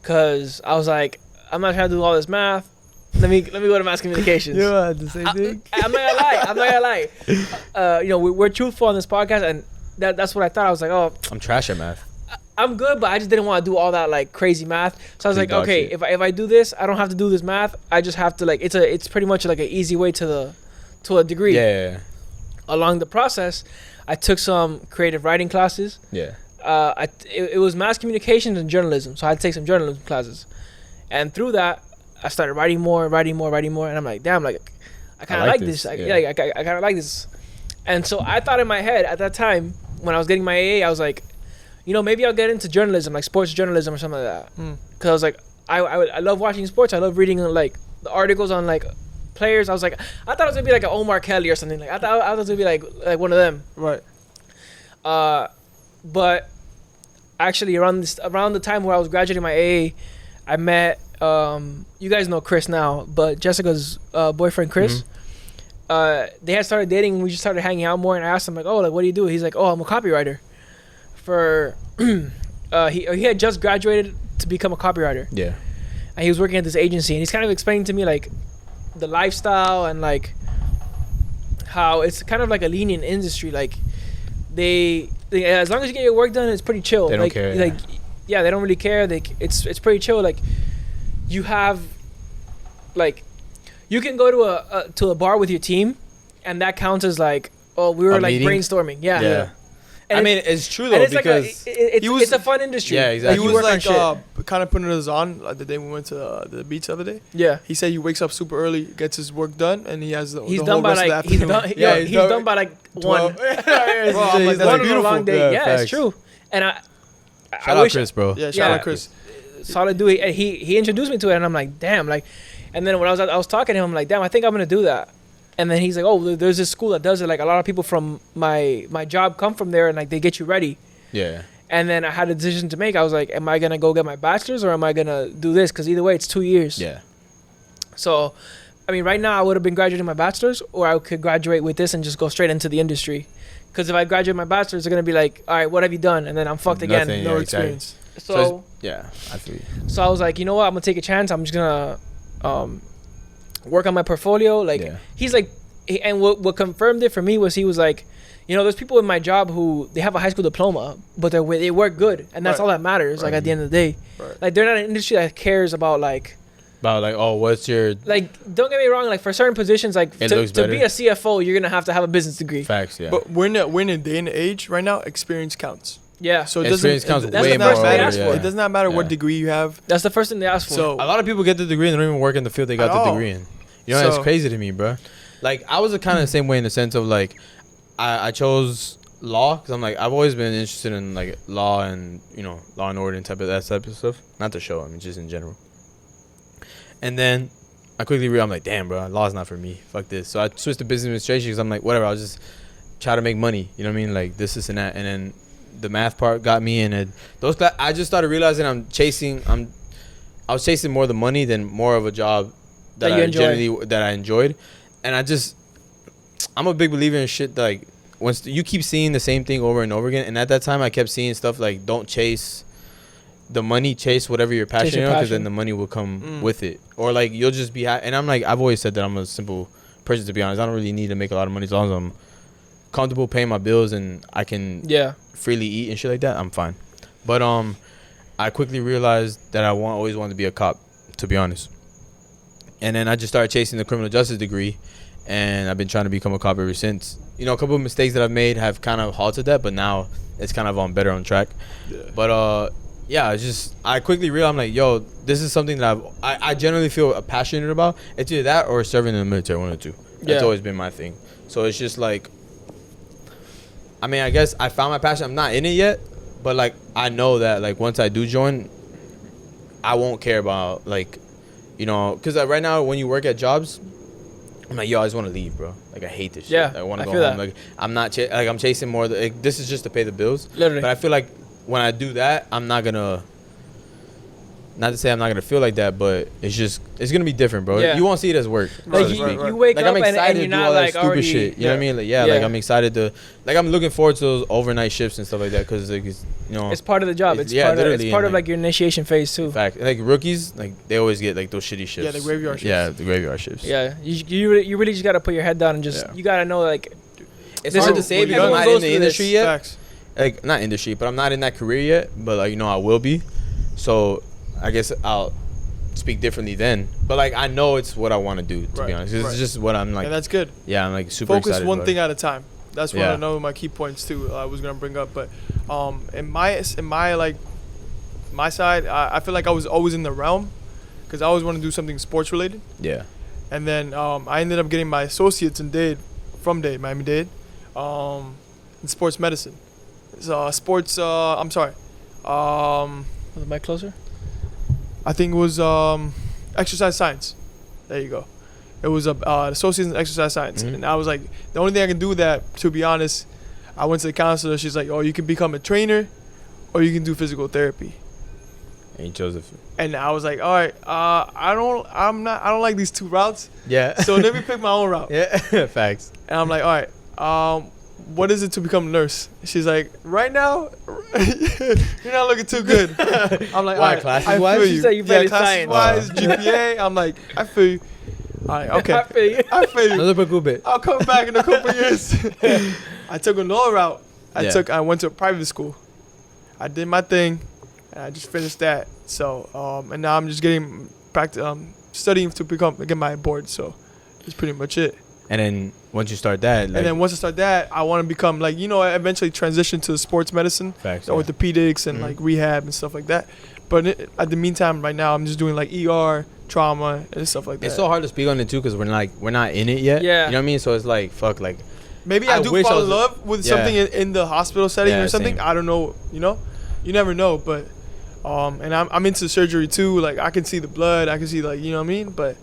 S2: because I was like, I'm not trying to do all this math. Let me go to mass communications.
S3: Yeah, the same thing.
S2: I'm not gonna lie. You know, we're truthful on this podcast, and that's what I thought. I was like, oh,
S3: I'm trash at math.
S2: I'm good, but I just didn't want to do all that like crazy math. So I was
S3: Big
S2: like,
S3: dog
S2: okay,
S3: shit.
S2: if I do this, I don't have to do this math. I just have to like it's pretty much like an easy way to a degree.
S3: Yeah.
S2: Along the process, I took some creative writing classes.
S3: Yeah.
S2: It was mass communications and journalism, so I had to take some journalism classes, and through that, I started writing more, and I'm like, damn, like I kind of like this. I kind of like this, and so I thought in my head at that time when I was getting my AA, I was like, you know, maybe I'll get into journalism, like sports journalism or something like that, because I was like, I love watching sports. I love reading like the articles on like players. I was like, I thought it was gonna be like an Omar Kelly or something. Like I thought it was gonna be like one of them.
S1: Right.
S2: But actually around the time where I was graduating my AA, I met you guys know Chris now, but Jessica's boyfriend Chris. They had started dating and we just started hanging out more, and I asked him like, oh, like what do you do? He's like, oh, I'm a copywriter for he had just graduated to become a copywriter.
S3: Yeah.
S2: And he was working at this agency, and he's kind of explaining to me like the lifestyle and like how it's kind of like a lenient industry. Like they as long as you get your work done, it's pretty chill.
S3: They don't
S2: like,
S3: care.
S2: Like yeah, they don't really care. It's pretty chill. Like you have like you can go to a bar with your team, and that counts as like, oh, we were
S3: A
S2: like
S3: meeting?
S2: brainstorming. Yeah.
S3: I
S2: And
S3: mean, it's true
S2: and
S3: though,
S2: it's
S3: because
S2: like it's a fun industry.
S3: Yeah, exactly.
S1: He
S2: you
S1: was
S2: work on
S1: like
S2: shit.
S1: kind of putting us on like the day we went to the beach the other day.
S2: Yeah.
S1: He said he wakes up super early, gets his work done, and he has the
S2: He's
S1: whole
S2: done by
S1: rest of the
S2: like he's
S1: afternoon.
S2: done.
S3: Yeah,
S2: Yeah,
S3: he's
S2: he's
S3: done-
S2: done by like 1.
S1: Bro, I'm like,
S3: He's
S1: that's
S2: One on a
S1: beautiful.
S2: long day. Yeah,
S3: facts.
S2: it's true. And I
S3: Shout out
S2: wish
S3: Chris, bro.
S1: Yeah, shout
S2: Yeah.
S1: out Chris.
S2: solid dude. And he introduced me to it, and I'm like, damn, like. And then when I was talking to him, I'm like, damn, I think I'm gonna do that. And then he's like, oh, there's this school that does it. Like a lot of people from my job come from there, and like they get you ready.
S3: Yeah.
S2: And then I had a decision to make. I was like, am I gonna go get my bachelor's or am I gonna do this? Because either way, it's 2 years.
S3: Yeah.
S2: So, I mean, right now I would have been graduating my bachelor's, or I could graduate with this and just go straight into the industry. Because if I graduate my bachelor's, they're gonna be like, all right, what have you done? And then I'm fucked again.
S3: Nothing.
S1: No
S3: Yeah, exactly.
S1: experience.
S2: So
S3: Yeah, I feel you.
S2: So I was like, you know what? I'm gonna take a chance. I'm just gonna work on my portfolio. Like
S3: Yeah.
S2: he's like, and what confirmed it for me was he was like, you know, there's people in my job who they have a high school diploma, but they work good, and that's
S1: Right.
S2: all that matters. Like at the end of the day,
S1: Right.
S2: like they're not an industry that cares about like
S3: About like, oh, what's your
S2: don't get me wrong. Like for certain positions, like
S3: It
S2: to
S3: looks
S2: be
S3: better.
S2: a CFO, you're gonna have to have a business degree.
S3: facts? Yeah.
S1: But we're in a day and age right now. Experience counts.
S2: Yeah.
S1: So it
S3: Experience
S1: doesn't.
S3: counts
S1: It
S2: That's
S1: does
S2: the
S1: not
S2: first thing they
S1: matter.
S2: ask for.
S1: It does not matter what
S3: Yeah.
S1: degree you have.
S2: That's the first thing they ask for.
S1: So
S3: a lot of people get the degree and they don't even work in the field they got
S1: At
S3: the
S1: all.
S3: degree in. You know, that's
S1: So-
S3: crazy to me, bro. Like I was kind of the same way in the sense of like, I chose law because I'm like I've always been interested in like law and law and order and type of stuff. Not the show, I mean just in general. And then I quickly realized I'm like, damn, bro, law's not for me. Fuck this. So I switched to business administration because I'm like, whatever. I'll just try to make money. You know what I mean? Like this and that. And then the math part got me, and I just started realizing I was chasing more the money than more of a job that
S2: That you enjoy.
S3: that I enjoyed. And I'm a big believer in shit that, like, once you keep seeing the same thing over and over again. And at that time I kept seeing stuff like, don't chase the money, chase whatever you're passionate
S2: your
S3: about, because
S2: passion.
S3: then the money will come with it. Or like you'll just be and I'm like, I've always said that I'm a simple person, to be honest. I don't really need to make a lot of money as long as I'm comfortable paying my bills and I can
S2: yeah.
S3: freely eat and shit like that. I'm fine. But I quickly realized that I always wanted to be a cop, to be honest. And then I just started chasing the criminal justice degree, and I've been trying to become a cop ever since. A couple of mistakes that I've made have kind of halted that, but now it's kind of better on track.
S1: Yeah.
S3: But yeah, I quickly realized, I'm like, yo, this is something that I generally feel passionate about. It's either that or serving in the military, one or two. That's
S2: Yeah.
S3: always been my thing. So it's just like, I mean, I guess I found my passion. I'm not in it yet, but like I know that like once I do join, I won't care about like, because right now when you work at jobs, I'm like, yo, I just want to leave, bro. Like I hate this shit.
S2: Yeah,
S3: I want
S2: I
S3: to go
S2: feel
S3: home.
S2: that.
S3: Like I'm not I'm chasing more. This is just to pay the bills.
S2: Literally.
S3: But I feel like when I do that, I'm not gonna not to say I'm not gonna feel like that, but it's gonna be different, bro.
S2: Yeah.
S3: You won't see it as work.
S1: Right,
S2: Like
S3: so to
S2: you,
S3: speak.
S2: you wake
S3: Like
S2: up
S3: I'm excited
S2: and
S3: to
S2: you're
S3: do
S2: not
S3: all that
S2: like
S3: stupid
S2: already.
S3: shit. You know what I mean? Like like I'm excited to, like I'm looking forward to those overnight shifts and stuff like that because like
S2: It's part of the job. It's
S3: Yeah,
S2: part of
S3: literally,
S2: part
S3: and
S2: of like your initiation phase too.
S3: fact, like rookies, like they always get like those shitty shifts.
S1: Yeah, the graveyard shifts.
S3: Yeah, the graveyard shifts.
S2: Yeah, you really just gotta put your head down and just
S3: Yeah.
S2: you gotta know like
S3: It's
S2: This
S3: hard
S2: is-
S3: to say because
S1: everyone
S3: I'm not in
S2: goes
S3: the
S2: through
S3: industry
S2: this.
S3: yet.
S1: Facts.
S3: Like not industry, but I'm not in that career yet. But like I will be. So I guess I'll speak differently then. But like I know it's what I want to do. To
S1: Right,
S3: be honest, it's
S1: right.
S3: just what I'm like.
S1: And that's good.
S3: Yeah, I'm like super
S1: Focus
S3: excited.
S1: one
S3: about
S1: thing
S3: it.
S1: at a time. That's one
S3: Yeah.
S1: of my key points too. I was gonna bring up, but in my like my side, I feel like I was always in the realm because I always want to do something sports related.
S3: Yeah.
S1: And then I ended up getting my associates in Miami-Dade, in sports medicine. So sports. I'm sorry.
S2: was the mic closer?
S1: I think it was exercise science. There you go. It was associates in exercise science,
S3: Mhm.
S1: and I was like, the only thing I can do with that, to be honest, I went to the counselor. She's like, oh, you can become a trainer, or you can do physical therapy.
S3: And you chose it.
S1: And I was like, all right, I don't like these two routes,
S3: Yeah.
S1: so let me pick my own route.
S3: Yeah. Facts.
S1: And I'm like, all right, what is it to become a nurse? She's like, right now, you're not looking too good. I'm like,
S3: Why,
S1: all right,
S3: classes
S1: I
S3: wise?
S1: feel
S2: She
S1: you.
S2: said you
S1: Yeah,
S2: value
S1: classes
S2: science.
S1: wise, GPA. I'm like, I feel you. All right, okay,
S2: I feel you.
S1: I feel you.
S3: Another cool bit.
S1: I'll come back in a couple years. I took another route. I went to a private school. I did my thing, and I just finished that. So, and now I'm just getting studying to get my board. So, that's pretty much it.
S3: And then once you start that, like,
S1: And then once I start that, I want to become eventually transition to sports medicine,
S3: facts.
S1: the orthopedics, and
S3: Mhm.
S1: like rehab and stuff like that. But at the meantime, right now, I'm just doing like ER, trauma, and stuff like that.
S3: It's so hard to speak on it too because we're not in it yet.
S2: Yeah.
S3: You know what I mean? So it's like fuck, like
S1: Maybe
S3: I
S1: I do
S3: wish I
S1: fall
S3: was
S1: in love with
S3: yeah.
S1: something in the hospital setting
S3: Yeah,
S1: or something.
S3: same.
S1: I don't know. You never know. But and I'm into surgery too. Like I can see the blood. I can see what I mean. But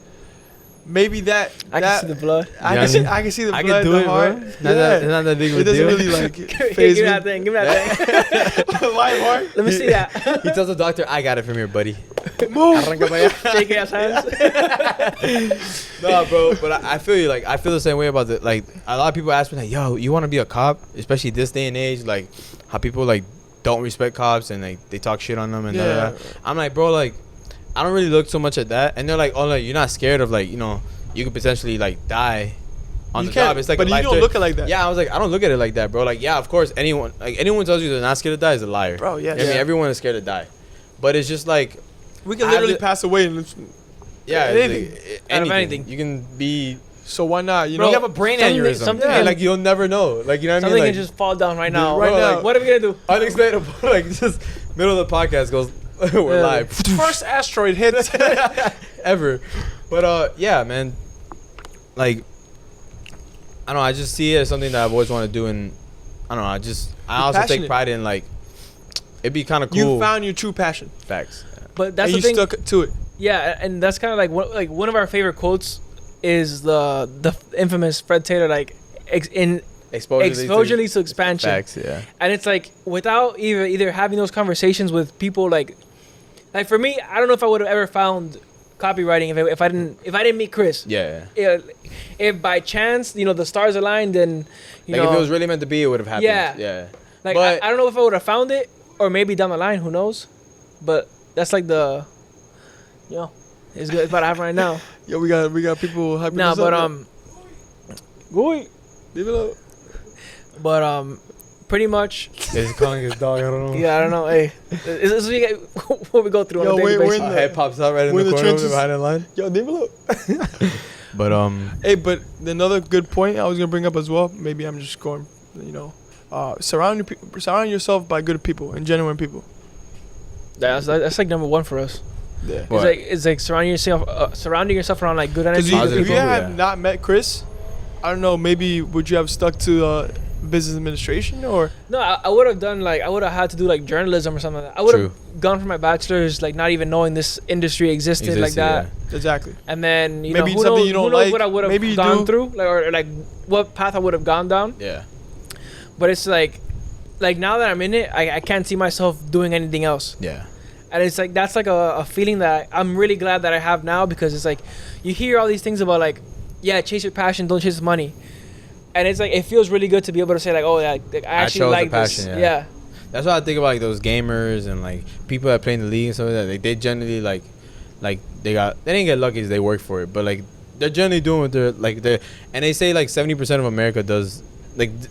S1: maybe that
S2: I can see the blood.
S1: I
S3: You know
S1: can
S3: what I
S1: see
S3: mean?
S1: I can see the
S3: I
S1: blood.
S3: can do
S1: the
S3: it,
S1: heart.
S3: bro. It's
S1: Yeah.
S3: not that big of a
S1: It doesn't
S3: deal.
S1: really like
S2: Give
S1: phase
S2: me
S1: me.
S2: that thing. Give me that thing.
S1: Live heart.
S2: Let me see that.
S3: He tells the doctor, "I got it from here, buddy."
S1: Move.
S2: Shake your hands.
S3: No, bro, but I feel you. Like I feel the same way about like a lot of people ask me like, "Yo, you want to be a cop?" Especially this day and age, like how people like don't respect cops and like they talk shit on them and
S1: Yeah.
S3: I'm like, bro, like I don't really look so much at that. And they're like, "Oh, like you're not scared of like you could potentially like die on
S1: You
S3: the
S1: can't-
S3: job." It's like
S1: but
S3: a
S1: you
S3: life
S1: don't
S3: threat-
S1: look at it like that.
S3: Yeah, I was like, I don't look at it like that, bro. Like, yeah, of course, anyone tells you they're not scared to die is a liar.
S1: Bro, yeah.
S3: You know what I mean, everyone is scared to die, but it's just like,
S1: We can
S3: I
S1: literally
S3: li-
S1: pass away and
S3: yeah,
S1: Anything.
S3: it's like,
S2: Out of anything.
S3: You can be.
S1: so why not?
S2: Bro,
S3: You have a brain
S2: something-
S3: aneurysm.
S2: something
S3: Yeah,
S2: can-
S3: like you'll never know. Like you know what I
S2: Something
S3: mean?
S2: can
S3: Like
S2: just fall down right now.
S1: Right
S2: Bro,
S1: now.
S2: like, what are we gonna do?
S3: unexplainable. Like just middle of the podcast goes, we're
S2: Yeah.
S3: live
S1: First asteroid hits.
S3: ever. But yeah, man. Like I don't know. I just see it as something that I've always wanted to do, and I don't know. I also take
S1: passionate.
S3: pride in like it'd be kind of cool.
S1: You found your true passion,
S3: Facts.
S2: But that's
S1: and
S2: the
S1: you
S2: thing.
S1: stuck to it.
S2: Yeah, and that's kind of like one of our favorite quotes is the infamous Fred Taylor exposure leads to expansion.
S3: Facts. Yeah.
S2: And it's like without either having those conversations with people like for me, I don't know if I would have ever found copywriting if I didn't meet Chris.
S3: Yeah.
S2: If by chance the stars aligned, then
S3: Like if it was really meant to be, it would have happened.
S2: Yeah.
S3: Yeah.
S2: like
S3: but-
S2: I don't know if I would have found it or maybe down the line, who knows? But that's like it's good. It's about to happen right now.
S1: Yo, we got people hyping
S2: No,
S1: us
S2: but
S1: up.
S2: Boy.
S1: Leave it up.
S2: But pretty much.
S3: Is he calling his dog? I don't know.
S2: Yeah, I don't know. Hey, this is what we go through on
S1: Yo,
S2: a daily
S1: we're
S2: basis.
S1: in the-
S3: Head pops out right in
S1: We're
S3: the
S1: in the
S3: corner
S1: trenches.
S3: behind the line.
S1: Yo, leave it up.
S3: But
S1: Hey, but another good point I was gonna bring up as well. Maybe I'm just going, surround yourself by good people and genuine people.
S2: That's like number one for us.
S1: Yeah.
S3: What?
S2: It's like surrounding yourself around like good
S1: Because
S2: energy.
S3: Positive
S1: if you
S3: people,
S1: had
S3: yeah.
S1: not met Chris, I don't know. Maybe would you have stuck to business administration or?
S2: No, I would have done I would have had to do like journalism or something like that. I would have gone for my bachelor's like not even knowing this industry existed like that.
S1: Exactly.
S2: And then
S1: Maybe
S2: who
S1: something
S2: knows,
S1: you don't
S2: who knows
S1: like,
S2: what I would
S1: maybe you
S2: have gone
S1: do.
S2: through or like what path I would have gone down.
S3: Yeah.
S2: But it's like now that I'm in it, I can't see myself doing anything else.
S3: Yeah.
S2: And it's like that's like a feeling that I'm really glad that I have now, because it's like you hear all these things about like, yeah, chase your passion, don't chase money, and it's like it feels really good to be able to say like, oh, like I actually
S3: chose the
S2: like
S3: passion,
S2: this.
S3: yeah. That's why I think about like those gamers and like people that play in the league and stuff like that. Like they generally like they didn't get lucky as they work for it, but like they're generally doing what they're and they say like 70% of America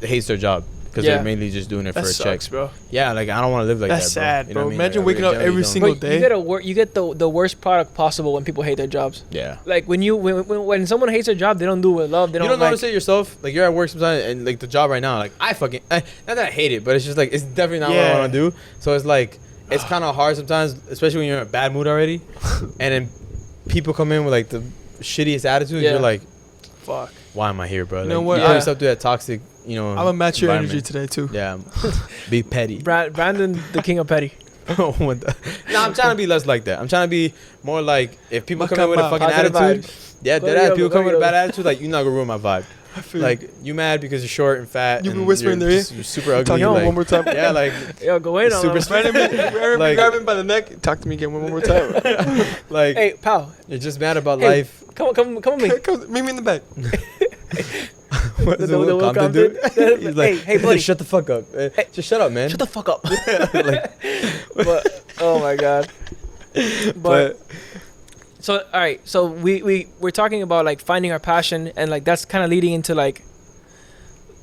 S3: hates their job because they're mainly just doing it
S1: That
S3: for a
S1: sucks,
S3: check.
S1: bro.
S3: Yeah, like I don't want to live like
S1: That's
S3: that, bro.
S1: sad,
S3: You know
S1: bro.
S3: what I mean?
S1: Imagine
S3: Like,
S1: waking
S3: I
S1: up
S3: generally
S1: every
S3: don't.
S1: single
S2: But
S1: day.
S2: you get the worst product possible when people hate their jobs.
S3: Yeah.
S2: Like when someone hates their job, they don't do it with love. They
S3: You
S2: don't
S3: don't notice it yourself? Like you're at work sometimes and like the job right now, like I fucking not that I hate it, but it's just like it's definitely not what I want to do. So it's like it's kind of hard sometimes, especially when you're in a bad mood already, and then people come in with like the shittiest attitude.
S2: Yeah.
S3: You're like,
S1: Fuck.
S3: why am I here, bro?
S1: You
S3: Like,
S1: know what?
S3: you put yourself through that toxic, you know.
S1: I'm gonna match your energy
S3: environment.
S1: today too.
S3: Yeah, be petty.
S2: Brandon, the king of petty.
S3: What the- Nah, I'm trying to be less like that. I'm trying to be more like if people come in with a fucking
S2: Positive
S3: attitude,
S2: vibes.
S3: yeah,
S2: Go
S3: dead
S2: yo,
S3: ass. People
S2: go
S3: come with a
S2: yo.
S3: bad attitude, like you're not gonna ruin my vibe.
S1: I feel
S3: Like you mad because you're short and fat.
S1: You
S3: and
S1: been whispering
S3: you're
S1: their
S3: just- you're super ugly.
S1: Talk
S3: like,
S1: one more time.
S3: Yeah, like
S2: Yo, go in on
S3: Super
S2: him.
S1: Randomly
S3: Like-
S1: grab him by the neck. Talk to me again one more time.
S3: like
S2: Hey, pal,
S3: you're just mad about
S2: Hey.
S3: life.
S2: come with me.
S1: Come, meet me in the back.
S3: What
S2: The
S3: is it, Will
S2: Will
S3: Compton
S2: Compton?
S3: dude? He's like,
S2: Hey, buddy.
S3: shut the fuck up. Just shut up, man.
S2: Shut the fuck up.
S3: like,
S2: But oh my god. But so all right, so we're talking about like finding our passion, and like that's kind of leading into like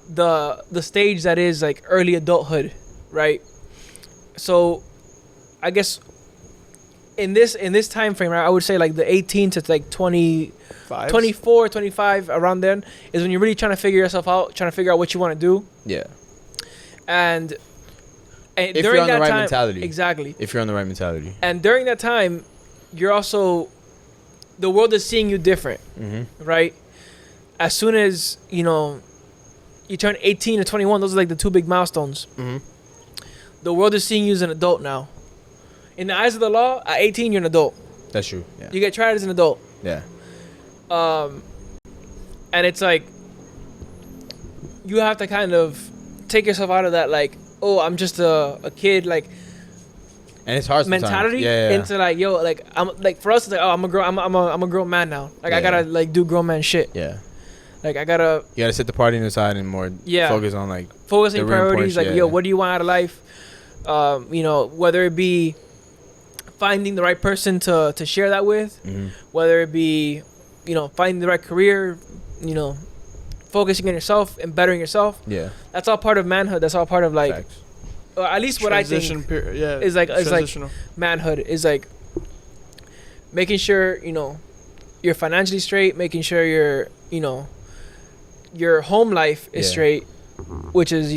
S2: the stage that is like early adulthood, right? So I guess in this time frame, right, I would say like the 18 to like 20
S1: Fives.
S2: 24 25 around then is when you're really trying to figure yourself out, trying to figure out what you want to do.
S3: yeah.
S2: And
S3: If
S2: during
S3: you're on the
S2: that
S3: right
S2: time,
S3: mentality.
S2: exactly.
S3: If you're on the right mentality.
S2: And during that time, you're also, the world is seeing you different,
S3: Mm-hmm.
S2: right? As soon as, you turn 18 or 21, those are like the two big milestones.
S3: Mm-hmm.
S2: The world is seeing you as an adult now. In the eyes of the law, at 18, you're an adult.
S3: That's true. Yeah.
S2: You get tried as an adult.
S3: Yeah.
S2: And it's like, you have to kind of take yourself out of that, like, oh, I'm just a kid, like,
S3: And it's hard sometimes.
S2: mentality
S3: Yeah.
S2: into like, yo, like, I'm like, for us, it's like, oh, I'm a girl, I'm a grown man now. Like, I
S3: Yeah.
S2: gotta like do grown man shit.
S3: Yeah.
S2: Like, I gotta
S3: You gotta set the party aside and more
S2: Yeah.
S3: focus on like
S2: focus on
S3: The
S2: your
S3: real
S2: priorities.
S3: importance,
S2: Like,
S3: yeah.
S2: yo, what do you want out of life? Whether it be finding the right person to share that with, whether it be, finding the right career, focusing on yourself and bettering yourself.
S3: yeah.
S2: That's all part of manhood. That's all part of like,
S3: Facts.
S2: or at least what I
S1: Transition
S2: think
S1: period. Yeah.
S2: is like
S1: transitional.
S2: manhood is like making sure you're financially straight, making sure your home life is
S3: Yeah.
S2: straight, which is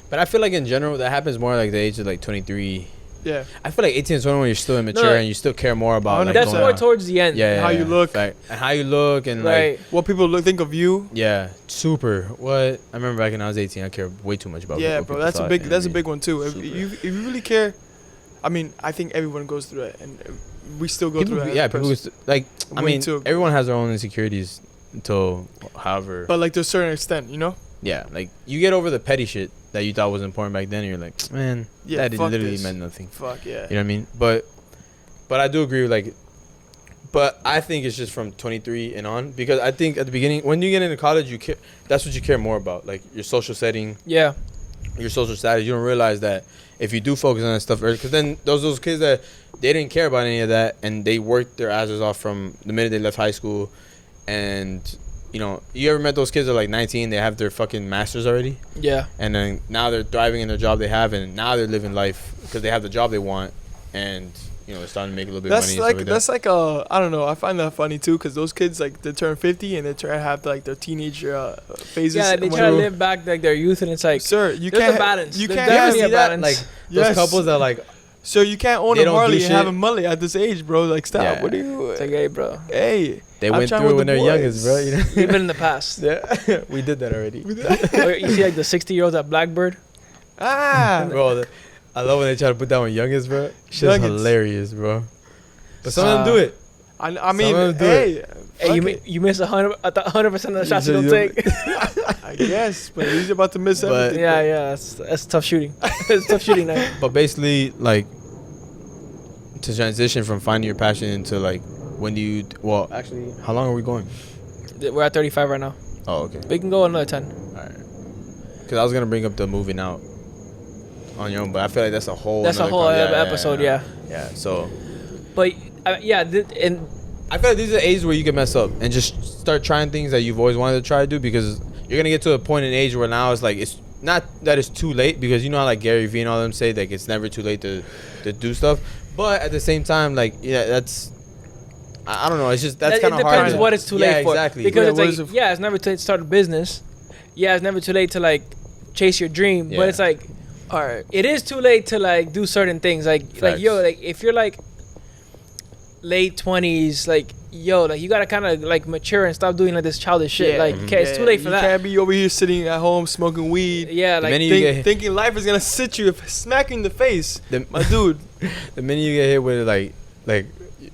S3: But I feel like in general that happens more like the age of like 23.
S1: Yeah.
S3: I feel like 18 to 21 you're still immature
S2: No.
S3: and you still care more about like
S2: that's
S3: going
S2: more
S3: on.
S2: towards the end.
S3: Yeah,
S1: How you look.
S3: Fact. And how you look and
S2: Right.
S1: What people think of you.
S3: yeah, super. What I remember back when I was 18, I cared way too much about.
S1: Yeah,
S3: what
S1: bro.
S3: people
S1: That's a
S3: thought,
S1: big.
S3: you know
S1: That's a
S3: what
S1: big one too. If
S3: Super.
S1: you really care, I mean, I think everyone goes through that, and we still go
S3: I mean?
S1: through
S3: People,
S1: that.
S3: yeah,
S1: as a
S3: people.
S1: person.
S3: Like I
S1: Way
S3: mean,
S1: too.
S3: everyone has their own insecurities until however.
S1: But like to a certain extent,
S3: Yeah, like you get over the petty shit that you thought was important back then, and you're like, man,
S1: Yeah,
S3: that
S1: fuck
S3: literally
S1: this.
S3: meant nothing.
S1: Fuck yeah.
S3: You know what I mean? But I do agree with like, but I think it's just from 23 and on because I think at the beginning when you get into college, you care. That's what you care more about, like your social setting,
S2: Yeah.
S3: your social status. You don't realize that if you do focus on that stuff early, because then those kids that they didn't care about any of that and they worked their asses off from the minute they left high school, and you ever met those kids that are like 19, they have their fucking masters already.
S2: Yeah.
S3: And then now they're thriving in their job they have, and now they're living life because they have the job they want, and they're starting to make a little bit of
S1: That's
S3: money. And
S1: like
S3: stuff
S1: that's like I don't know. I find that funny too, because those kids like they turn 50 and they try to have like their teenage phases.
S2: Yeah, they
S1: when
S2: try to
S1: they're-
S2: live back like their youth, and it's like,
S1: Sir, you
S2: there's
S1: can't
S2: a balance.
S1: You
S2: There's
S1: can't
S2: definitely
S1: have
S2: a balance.
S3: Like
S1: Yes.
S3: those couples that like
S1: So you can't own
S3: They
S1: a
S3: don't do
S1: Harley and have
S3: shit.
S1: a mullet at this age, bro. Like stop.
S3: Yeah.
S1: What are you?
S2: it's like, hey, bro,
S1: Hey,
S3: they
S1: I'm
S3: went
S1: trying
S3: through it
S1: with
S3: when
S1: the
S3: they're
S1: boys.
S3: youngest, bro. You know?
S2: we've been in the past.
S3: Yeah, we did that already.
S2: Or you see like the 60-year-olds at Blackbird.
S1: Ah,
S3: Bro, I love when they try to put that one youngest, bro. Shit's
S1: Youngest.
S3: hilarious, bro. But some of them do it.
S1: I mean,
S3: Some of them do
S1: hey,
S2: Hey, you
S1: fuck it.
S2: you miss 100% of the shots you
S3: So
S2: don't
S3: you-
S2: take.
S1: I guess, but he's about to miss
S3: But-
S1: everything.
S2: Yeah, that's tough shooting. It's tough shooting night.
S3: But basically, like to transition from finding your passion into like when do you? Well, actually, how long are we going?
S2: We're at 35 right now.
S3: Oh, okay.
S2: We can go another 10.
S3: All right. Because I was gonna bring up the moving out on your own, but I feel like that's a whole.
S2: That's a
S3: another
S2: whole
S3: con-
S2: other episode, yeah.
S3: Yeah. So
S2: But yeah, and
S3: I feel like these are the ages where you can mess up and just start trying things that you've always wanted to try to do, because you're gonna get to a point in age where now it's like it's not that it's too late, because you know how like Gary Vee and all them say like it's never too late to do stuff, but at the same time like yeah, that's I don't know, it's just that's kind of hard.
S2: It depends what it's too late for.
S3: Exactly.
S2: Because
S1: Yeah,
S2: it's like it's never too late to start a business. Yeah, it's never too late to like chase your dream,
S3: Yeah.
S2: but it's like
S1: All right.
S2: it is too late to like do certain things. Like
S3: Facts.
S2: yo, like if you're like late 20s, like yo, like you gotta kind of like mature and stop doing like this childish shit.
S1: Yeah.
S2: Like okay, it's too late for
S1: you
S2: that.
S1: can't be over here sitting at home smoking weed.
S2: Yeah,
S3: The
S2: like
S3: minute you get
S1: Thinking life is gonna sit you, smack you in the face.
S3: the,
S1: My dude.
S3: the minute you get hit with like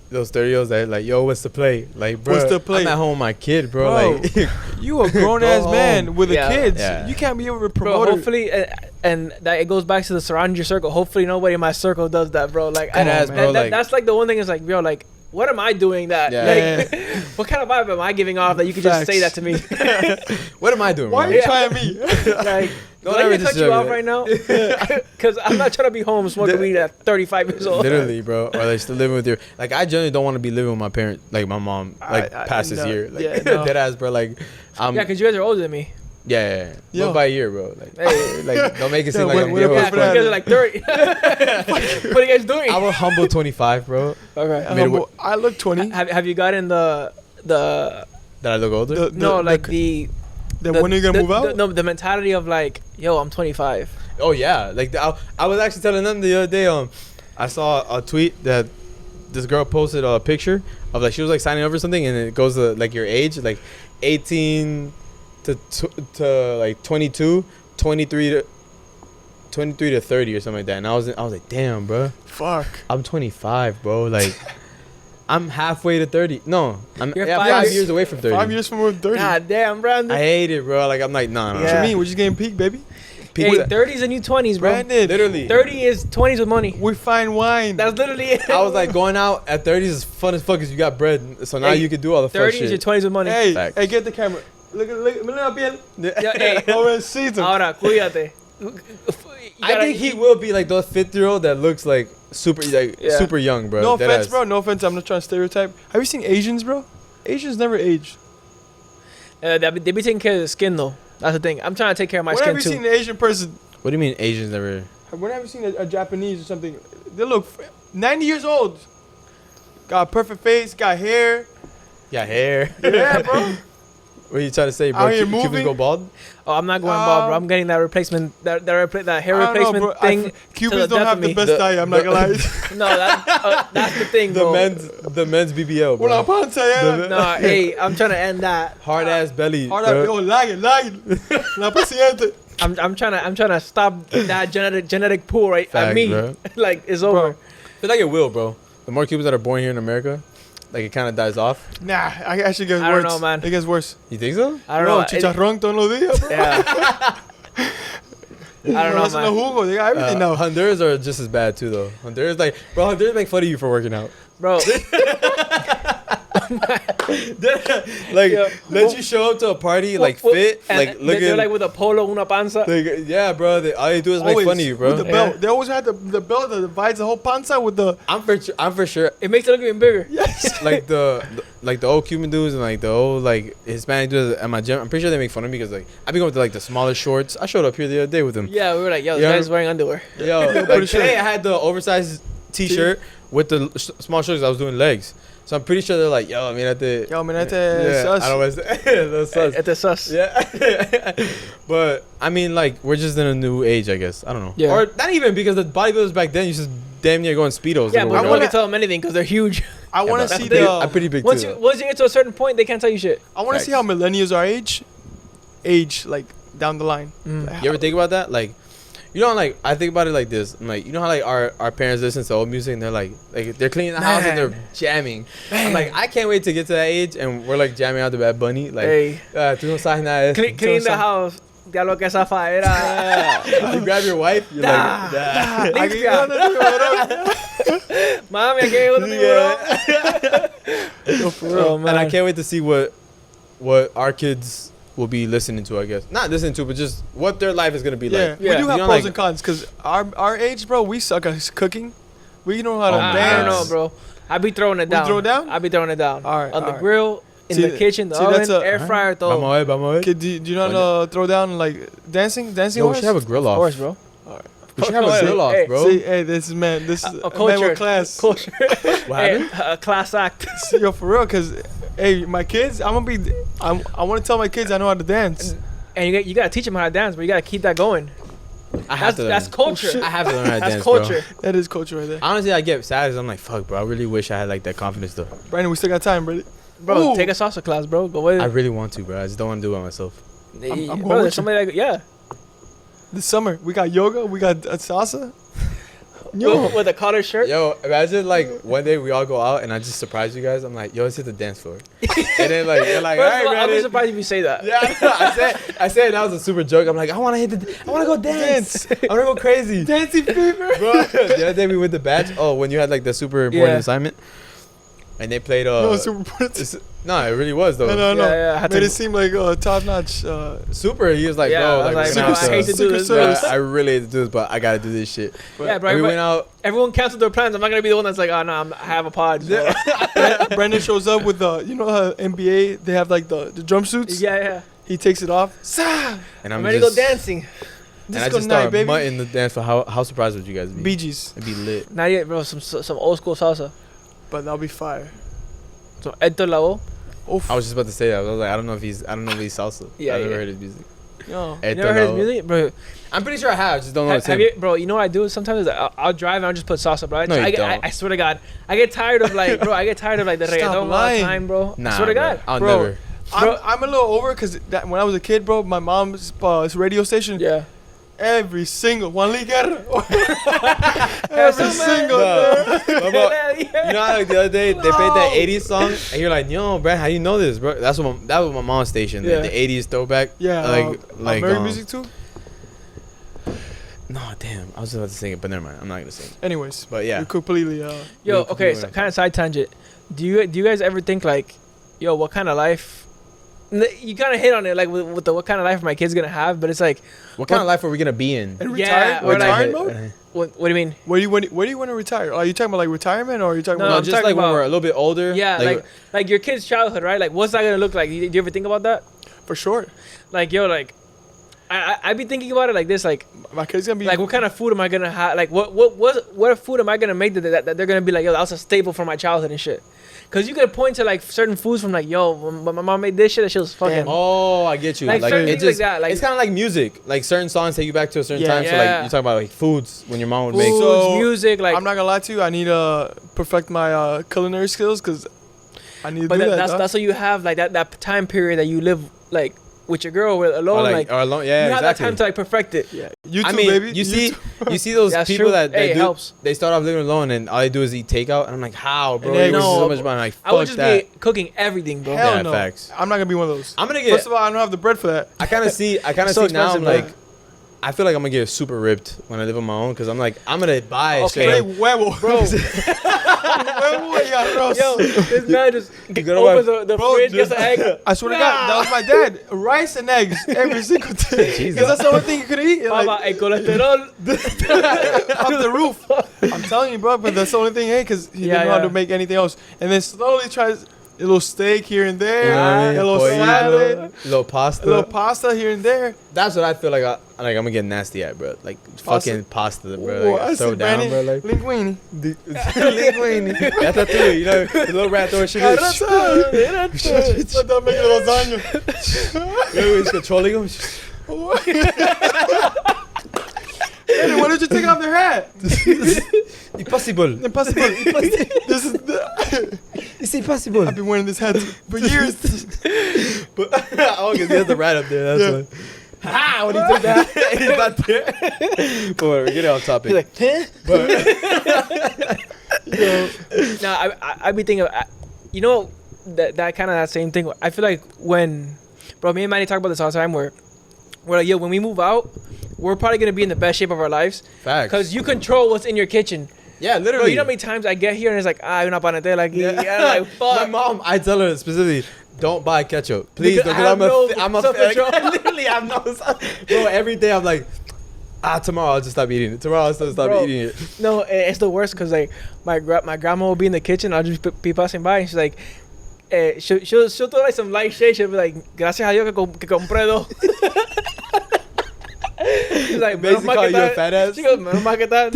S3: those 30-years that like, yo, what's the play? Like, bro,
S1: What's the play?
S3: I'm at home with my kid, bro.
S1: Bro,
S3: Like,
S1: You a grown ass
S3: Go
S1: man
S3: home.
S1: with
S2: Yeah.
S1: a kid.
S3: Yeah.
S1: You can't be able to
S2: bro,
S1: promote it.
S2: hopefully, and that it goes back to the surround your circle. Hopefully, nobody in my circle does that, bro. Like,
S3: Dead ass, bro, like-
S2: that's like the one thing is like, bro, like, what am I doing that?
S3: Yeah.
S2: Like, what kind of vibe am I giving off that you could just
S1: Facts.
S2: say that to me?
S3: what am I doing?
S1: Why
S3: bro?
S1: are you
S2: Yeah.
S1: trying me?
S2: Like,
S3: Don't
S2: do I
S3: ever
S2: need to cut
S3: disturb
S2: you off
S3: me.
S2: right now? Because I'm not trying to be home smoking weed at 35 years old.
S3: Literally, bro. Or like still living with your like. I generally don't want to be living with my parents, like my mom, like
S1: I-
S3: past this
S1: no.
S3: year. Like,
S1: Yeah, no.
S3: dead ass, bro. Like,
S2: Yeah, because you guys are older than me.
S3: yeah.
S1: Yo.
S3: But by a year, bro. Like,
S2: Hey.
S3: like don't make it seem
S1: Yo,
S3: like
S1: what-
S3: I'm
S1: what
S3: young.
S1: about
S2: Yeah,
S1: for
S2: because
S1: that?
S2: you guys are like 30. What are you guys doing?
S3: I'm a humble 25, bro.
S2: Okay.
S3: Midway-
S1: I look 20.
S2: Have you gotten the
S3: That I look older.
S2: no like the
S1: when are you gonna move out?
S2: No, the mentality of like, yo, I'm 25.
S3: Oh yeah, like I was actually telling them the other day. I saw a tweet that this girl posted a picture of like she was like signing up for something, and it goes to like your age, like 18 to like 22, 23 to 30 or something like that. And I was like, damn, bro,
S1: Fuck.
S3: I'm 25, bro. Like I'm halfway to 30. No, I'm
S2: You're
S3: yeah,
S2: 5
S3: 5
S2: years-
S3: years away from 30.
S1: 5 years from 30.
S2: God damn, Brandon.
S3: I hate it, bro. Like I'm like, no.
S1: What
S2: Yeah.
S1: you mean? We're just getting peak, baby.
S2: Hey, 30s and new 20s, bro.
S1: Brandon.
S3: Literally.
S2: 30 is 20s with money.
S1: We find wine.
S2: That's literally it.
S3: I was like, going out at 30s is fun as fuck because you got bread. So now
S2: Hey,
S3: you can do all the fun
S2: 30s
S3: shit.
S2: your 20s with money.
S1: Hey,
S3: Facts.
S1: hey, get the camera. Look, mira la piel.
S2: Yeah, hey.
S1: Jovencito.
S2: Ahora, cuídate.
S3: I think he will be like those 50-year-old that looks like super
S2: Yeah.
S3: super young, bro.
S1: No
S3: Dead
S1: offense,
S3: ass.
S1: bro. No offense. I'm not trying to stereotype. Have you seen Asians, bro? Asians never age.
S2: They be taking care of the skin, though. That's the thing. I'm trying to take care of my
S1: When
S2: skin,
S1: have you
S2: too.
S1: seen an Asian person?
S3: What do you mean Asians never?
S1: When have you seen a Japanese or something? They look 90 years old. Got a perfect face. Got hair.
S3: Yeah, hair.
S1: Yeah, bro.
S3: What are you trying to say, bro?
S1: Out here
S3: Cubans
S1: moving?
S3: go bald?
S2: Oh, I'm not going bald, bro. I'm getting that replacement, that hair
S1: I don't know,
S2: replacement
S1: bro.
S2: thing.
S1: Cubans
S2: the
S1: don't
S2: death
S1: have
S2: of
S1: the
S2: me.
S1: best
S3: The-
S1: diet. I'm not gonna lie.
S2: No, that's the thing,
S3: The
S2: bro.
S3: men's BBL,
S1: Una
S3: bro.
S1: panza, yeah.
S3: The-
S2: No, hey, I'm trying to end that.
S3: Hard ass belly.
S1: Ahora,
S3: bro.
S1: yo, lag it. La presidente.
S2: I'm trying to stop that genetic pool right at
S3: Facts,
S2: me.
S3: bro.
S2: Like it's over.
S3: I feel like it will, bro. The more Cubans that are born here in America, like it kind of dies off.
S1: Nah, I actually gets
S2: I
S1: worse.
S2: don't know, man.
S1: It gets worse.
S3: You think so?
S2: I don't
S1: Bro,
S2: know.
S1: chicharrón todos los días, bro.
S2: Yeah. I don't know,
S1: Hacen los
S2: man.
S1: jugos. They got everything now.
S3: Honduras are just as bad too, though. Honduras make fun of you for working out.
S2: Bro,
S3: Like,
S2: Yeah.
S3: let you show up to a party like
S2: Well,
S3: fit,
S2: and
S3: like
S2: they're
S3: looking.
S2: like with a polo, una panza.
S3: Like, yeah, bro. All you do is make
S1: Always
S3: fun of you, bro.
S1: With the belt. They always had the belt that divides the whole panza with the.
S3: I'm for sure.
S2: It makes it look even bigger.
S1: Yes.
S3: Like the old Cuban dudes and like the old like Hispanic dudes at my gym. I'm pretty sure they make fun of me because like I be going to like the smaller shorts. I showed up here the other day with them.
S2: Yeah, we were like, yo, this
S3: Yeah.
S2: guy's wearing underwear.
S3: Yo, like
S1: pretty sure.
S3: today I had the oversized T-shirt with the small shorts. I was doing legs, so I'm pretty sure they're like, yo, I mean at the
S1: Yo, man, that's
S3: yeah, I don't want to say that's sus.
S2: At the sus.
S3: Yeah, but I mean, like, we're just in a new age, I guess. I don't know.
S2: Yeah.
S3: Or not even because the bodybuilders back then used to damn near go in speedos.
S2: Yeah,
S3: to
S2: but
S3: work
S2: no
S3: out.
S2: one can tell them anything because they're huge.
S1: I want to
S3: but
S1: see
S3: I'm
S1: the.
S3: pretty big
S2: Once
S3: too.
S2: you get to a certain point, they can't tell you shit.
S1: I want to see how millennials are age like down the line. Like,
S3: You ever think about that? Like, you know, like I think about it like this. I'm like, you know how like our parents listen to old music and they're like they're cleaning the house and they're jamming. I'm like, I can't wait to get to that age and we're like jamming out the Bad Bunny. Like,
S2: Hey,
S3: tú no sabes nada de esto, tú no
S2: clean the
S3: sabes-
S2: house. Ya lo que esa faera.
S3: Yeah. You grab your wife. You're
S2: Da,
S3: like, da.
S1: Aquí,
S2: Limpia. Mami, I can't hold the
S1: Yo, for real.
S2: Oh, man.
S3: And I can't wait to see what our kids will be listening to. I guess not listening to, but just what their life is gonna be
S1: Yeah,
S3: like.
S1: we
S2: Yeah.
S1: do
S3: You
S1: have
S3: know,
S1: pros
S3: like-
S1: and cons because our age, bro, we suck at cooking. We know how to
S3: Oh, my
S1: dance.
S2: I don't know, bro. I be throwing it
S1: We
S2: down.
S1: throw it down?
S2: I be throwing it down.
S1: All right,
S2: On the
S1: all right.
S2: grill, in
S1: See,
S2: the kitchen, the
S1: see,
S2: oven,
S1: that's a-
S2: air fryer,
S3: Vamos
S2: though.
S3: a ver, vamos a ver.
S1: Kid, do you not throw down like dancing? Dancing
S3: Yo, we
S1: wise?
S3: should have a grill
S2: Of
S3: off.
S2: course, bro.
S3: We should have a
S2: Hey,
S3: grill off,
S2: hey,
S3: bro.
S1: See, hey, this is man. This is
S2: A
S1: a man
S2: culture.
S1: with class.
S2: Culture.
S3: What
S2: Hey,
S3: happened?
S2: a class act.
S1: Yo, for real, cause hey, my kids, I want to tell my kids I know how to dance.
S2: And you gotta teach them how to dance, but you gotta keep that going.
S3: I have to.
S2: That's
S3: learn.
S2: culture.
S3: I have to learn how to
S2: That's
S3: dance,
S2: culture.
S1: That is culture right there.
S3: Honestly, I get sad. I'm like, fuck, bro. I really wish I had like that confidence though.
S1: Brandon, we still got time, brother.
S2: Bro,
S1: Ooh.
S2: take a salsa class, bro. Go with
S3: I
S2: it.
S3: really want to, bro. I just don't want to do it myself.
S1: I'm going
S2: Bro,
S1: with
S2: there's somebody like, yeah.
S1: This summer we got yoga, we got salsa.
S2: With a collared shirt.
S3: Yo, imagine like one day we all go out and I just surprise you guys. I'm like, yo, let's hit the dance floor. And then like you're like, all
S2: First
S3: right,
S2: of all, I'll be
S3: Brandon.
S2: surprised if you say that.
S3: Yeah, I know. I said that was a super joke. I'm like, I want to go dance. I want to go crazy.
S1: Dancing fever.
S3: Bro, the other day we went to batch. Oh, when you had like the super important
S2: Yeah.
S3: assignment, and they played.
S1: No, it's super important.
S3: No, it really was though.
S1: No.
S2: Yeah, I had
S1: Made
S2: to-
S1: it seem like top notch.
S3: Super. He was like,
S2: Yeah,
S3: bro,
S2: I was
S3: like,
S2: like,
S3: we're
S1: no,
S3: gonna
S1: I
S3: have
S1: hate to do this,
S3: Yeah,
S1: bro.
S3: I really hate to do this, but I gotta do this shit.
S2: Yeah, bro.
S3: And we
S2: everybody-
S3: went out.
S2: Everyone canceled their plans. I'm not gonna be the one that's like, oh no, I have a pod. So.
S1: Brandon shows up with the, you know how NBA they have like the drum suits.
S2: Yeah.
S1: He takes it off. Sa!
S3: And
S2: I'm
S3: I'm
S2: ready to go
S3: just,
S2: dancing.
S3: And I
S1: Disco
S3: just
S1: night,
S3: started
S1: baby.
S3: mutting the dance for how surprised would you guys be?
S1: Bee Gees,
S3: It'd be lit.
S2: Not yet, bro. Some old school salsa.
S1: but that'll be fire.
S2: So Hector Lavoe.
S1: Oof.
S3: I was just about to say that. I was like, I don't know if he's salsa.
S2: Yeah,
S3: I've never
S2: yeah.
S3: heard his music.
S1: Yo.
S2: You
S3: Hector
S2: never heard his
S3: Lavoe.
S2: music, bro?
S3: I'm pretty sure I have. I just don't know
S2: Have,
S3: it's
S2: have
S3: him.
S2: you, bro? You know what I do sometimes? Is I'll drive and I'll just put salsa, bro.
S3: No, you
S2: I
S3: don't.
S2: swear to God, I get tired of like, bro. I get tired of like the
S1: Stop
S2: reggaeton all the
S1: lying.
S2: time, bro.
S3: Nah,
S2: I swear to
S3: bro.
S2: God,
S3: I'll
S2: bro.
S3: never.
S2: Bro.
S1: I'm a little over because when I was a kid, bro, my mom's radio station,
S2: Yeah.
S1: every single Juan Liguerra, every
S2: Every
S1: single.
S3: No.
S2: Yeah.
S3: You know how like the other day they played that 80s song and you're like, yo, bro, how you know this, bro? That was my mom's station.
S2: Yeah.
S3: Like, the 80s throwback.
S1: Yeah,
S3: like
S1: American music too.
S3: No, damn. I was about to sing it, but never mind. I'm not gonna sing.
S1: Anyways,
S3: But yeah.
S1: we completely.
S2: Yo,
S3: Yeah,
S2: okay,
S3: keep
S2: so
S3: going.
S2: kind of side tangent. Do you guys ever think like, yo, what kind of life? You kind of hit on it like with the what kind of life my kid's gonna have, but it's like,
S3: What kind of life are we gonna be in?
S1: And
S2: Yeah,
S1: retired,
S2: or like-
S1: retired mode.
S2: what do you mean?
S1: Where do you want to retire? Are you talking about like retirement, or are you talking
S2: No,
S3: No,
S2: I'm
S1: about?
S3: just
S2: talking
S3: like when
S2: about-
S3: we're a little bit older.
S2: Yeah, like your kid's childhood, right? Like, what's that gonna look like? Do you ever think about that?
S1: For sure,
S2: Like, yo, like, I be thinking about it like this, like
S1: my kid's gonna be
S2: what kind of food am I gonna have? Like, what food am I gonna make that they're gonna be like, yo, that was a staple from my childhood and shit. Cause you could point to like certain foods from like, yo, when my mom made this shit, that shit was fucking.
S1: Damn.
S3: Oh, I get you.
S2: Like,
S3: Like,
S2: certain
S3: it
S2: things
S3: just,
S2: like that, like-
S3: it's kind of like music. Like certain songs take you back to a certain
S1: Yeah.
S3: time. So
S2: Yeah.
S3: like you talk about like foods when your mom would
S2: Foods,
S3: make.
S1: So,
S2: music, like.
S1: I'm not gonna lie to you. I need to perfect my culinary skills because I need to
S2: But
S1: do that.
S2: that's
S1: dog.
S2: that's what you have like that time period that you live like with your girl with alone,
S3: Or
S2: like
S3: or alone. Yeah,
S2: you have
S3: exactly.
S2: that time to like perfect it.
S1: Yeah, you too,
S3: I mean,
S1: baby.
S3: you see,
S1: too.
S3: you see those
S2: That's
S3: people
S2: true.
S3: that
S2: Hey, it
S3: do.
S2: helps.
S3: They start off living alone and all they do is eat takeout. And I'm like, how, bro?
S1: And then-
S3: You waste
S2: No,
S3: so much money. I'm like,
S2: I would
S3: fuck
S2: just
S3: that.
S2: be cooking everything, bro.
S1: Hell
S3: Yeah,
S1: no.
S3: facts.
S1: I'm not gonna be one of those.
S3: I'm gonna get.
S1: First of all, I don't have the bread for that.
S3: I kind of see. I kind of
S2: So
S3: see now. I'm
S2: expensive,
S3: like, I feel like I'm gonna get super ripped when I live on my own because I'm like, I'm gonna buy
S2: Okay.
S3: straight
S1: Hey,
S3: up.
S1: huevo,
S2: Bro.
S1: huevo y arroz.
S2: Yo, this man just
S3: gotta
S2: opens the
S1: Bro,
S2: fridge,
S1: just-
S2: gets an egg.
S1: I swear to God, that was my dad. Rice and eggs every single day.
S3: Jesus.
S1: Because that's the only thing you could eat. Like,
S2: Papa, el colesterol.
S1: off the roof. I'm telling you, bro, but that's the only thing, hey, because he
S2: Yeah,
S1: didn't know how
S2: yeah.
S1: to make anything else. And then slowly tries a little steak here and there,
S3: You know what I mean?
S1: a little
S3: Pollo,
S1: salad,
S3: little
S1: a
S3: pasta.
S1: little pasta here and there.
S3: That's what I feel like. I'm gonna get nasty at, bro. Like fucking pasta, bro.
S1: Ooh,
S3: Like,
S1: I
S3: throw
S1: see,
S3: down, bro.
S1: Brandon.
S3: Like
S1: Linguine.
S3: linguine. That's that too. You know, the little rat throwing shit. in.
S1: But don't make it lasagna.
S3: You know, he's controlling him.
S1: Brandon, why don't you take off their hat?
S3: Impossible.
S1: Impossible. This is the.
S3: It's impossible.
S1: I've been wearing this hat for years.
S3: But oh, because he has the rat up there. That's why. Ha! When he took that, he's not there. But whatever, get it off topic.
S2: He's like, huh?
S3: But
S2: Nah, I be thinking, you know, that kind of that same thing. I feel like when, bro, me and Manny talk about this all the time. We're like, yo, when we move out, we're probably gonna be in the best shape of our lives
S3: facts.
S2: because you control what's in your kitchen.
S4: Yeah,
S2: Bro,
S4: literally.
S2: you know how many times I get here and it's like, hay una panetela aquí.
S4: Yeah.
S2: And I'm like, fuck.
S4: My mom, I tell her specifically, don't buy ketchup, please.
S2: Because I
S4: Because
S2: have no
S4: I'm a
S2: self-control.
S4: literally, I'm no. Bro, every day I'm like, tomorrow I'll just stop eating it. Tomorrow I'll stop
S2: Bro.
S4: eating it.
S2: No, it's the worst because like my grandma will be in the kitchen. I'll just be passing by and she's like, she'll throw like some light shade. She'll be like, gracias a Dios que compré dos. She's like,
S4: Basically
S2: "Menos mal
S4: call
S2: que
S4: you a
S2: está-"
S4: fat ass.
S2: She goes, menos mal que está.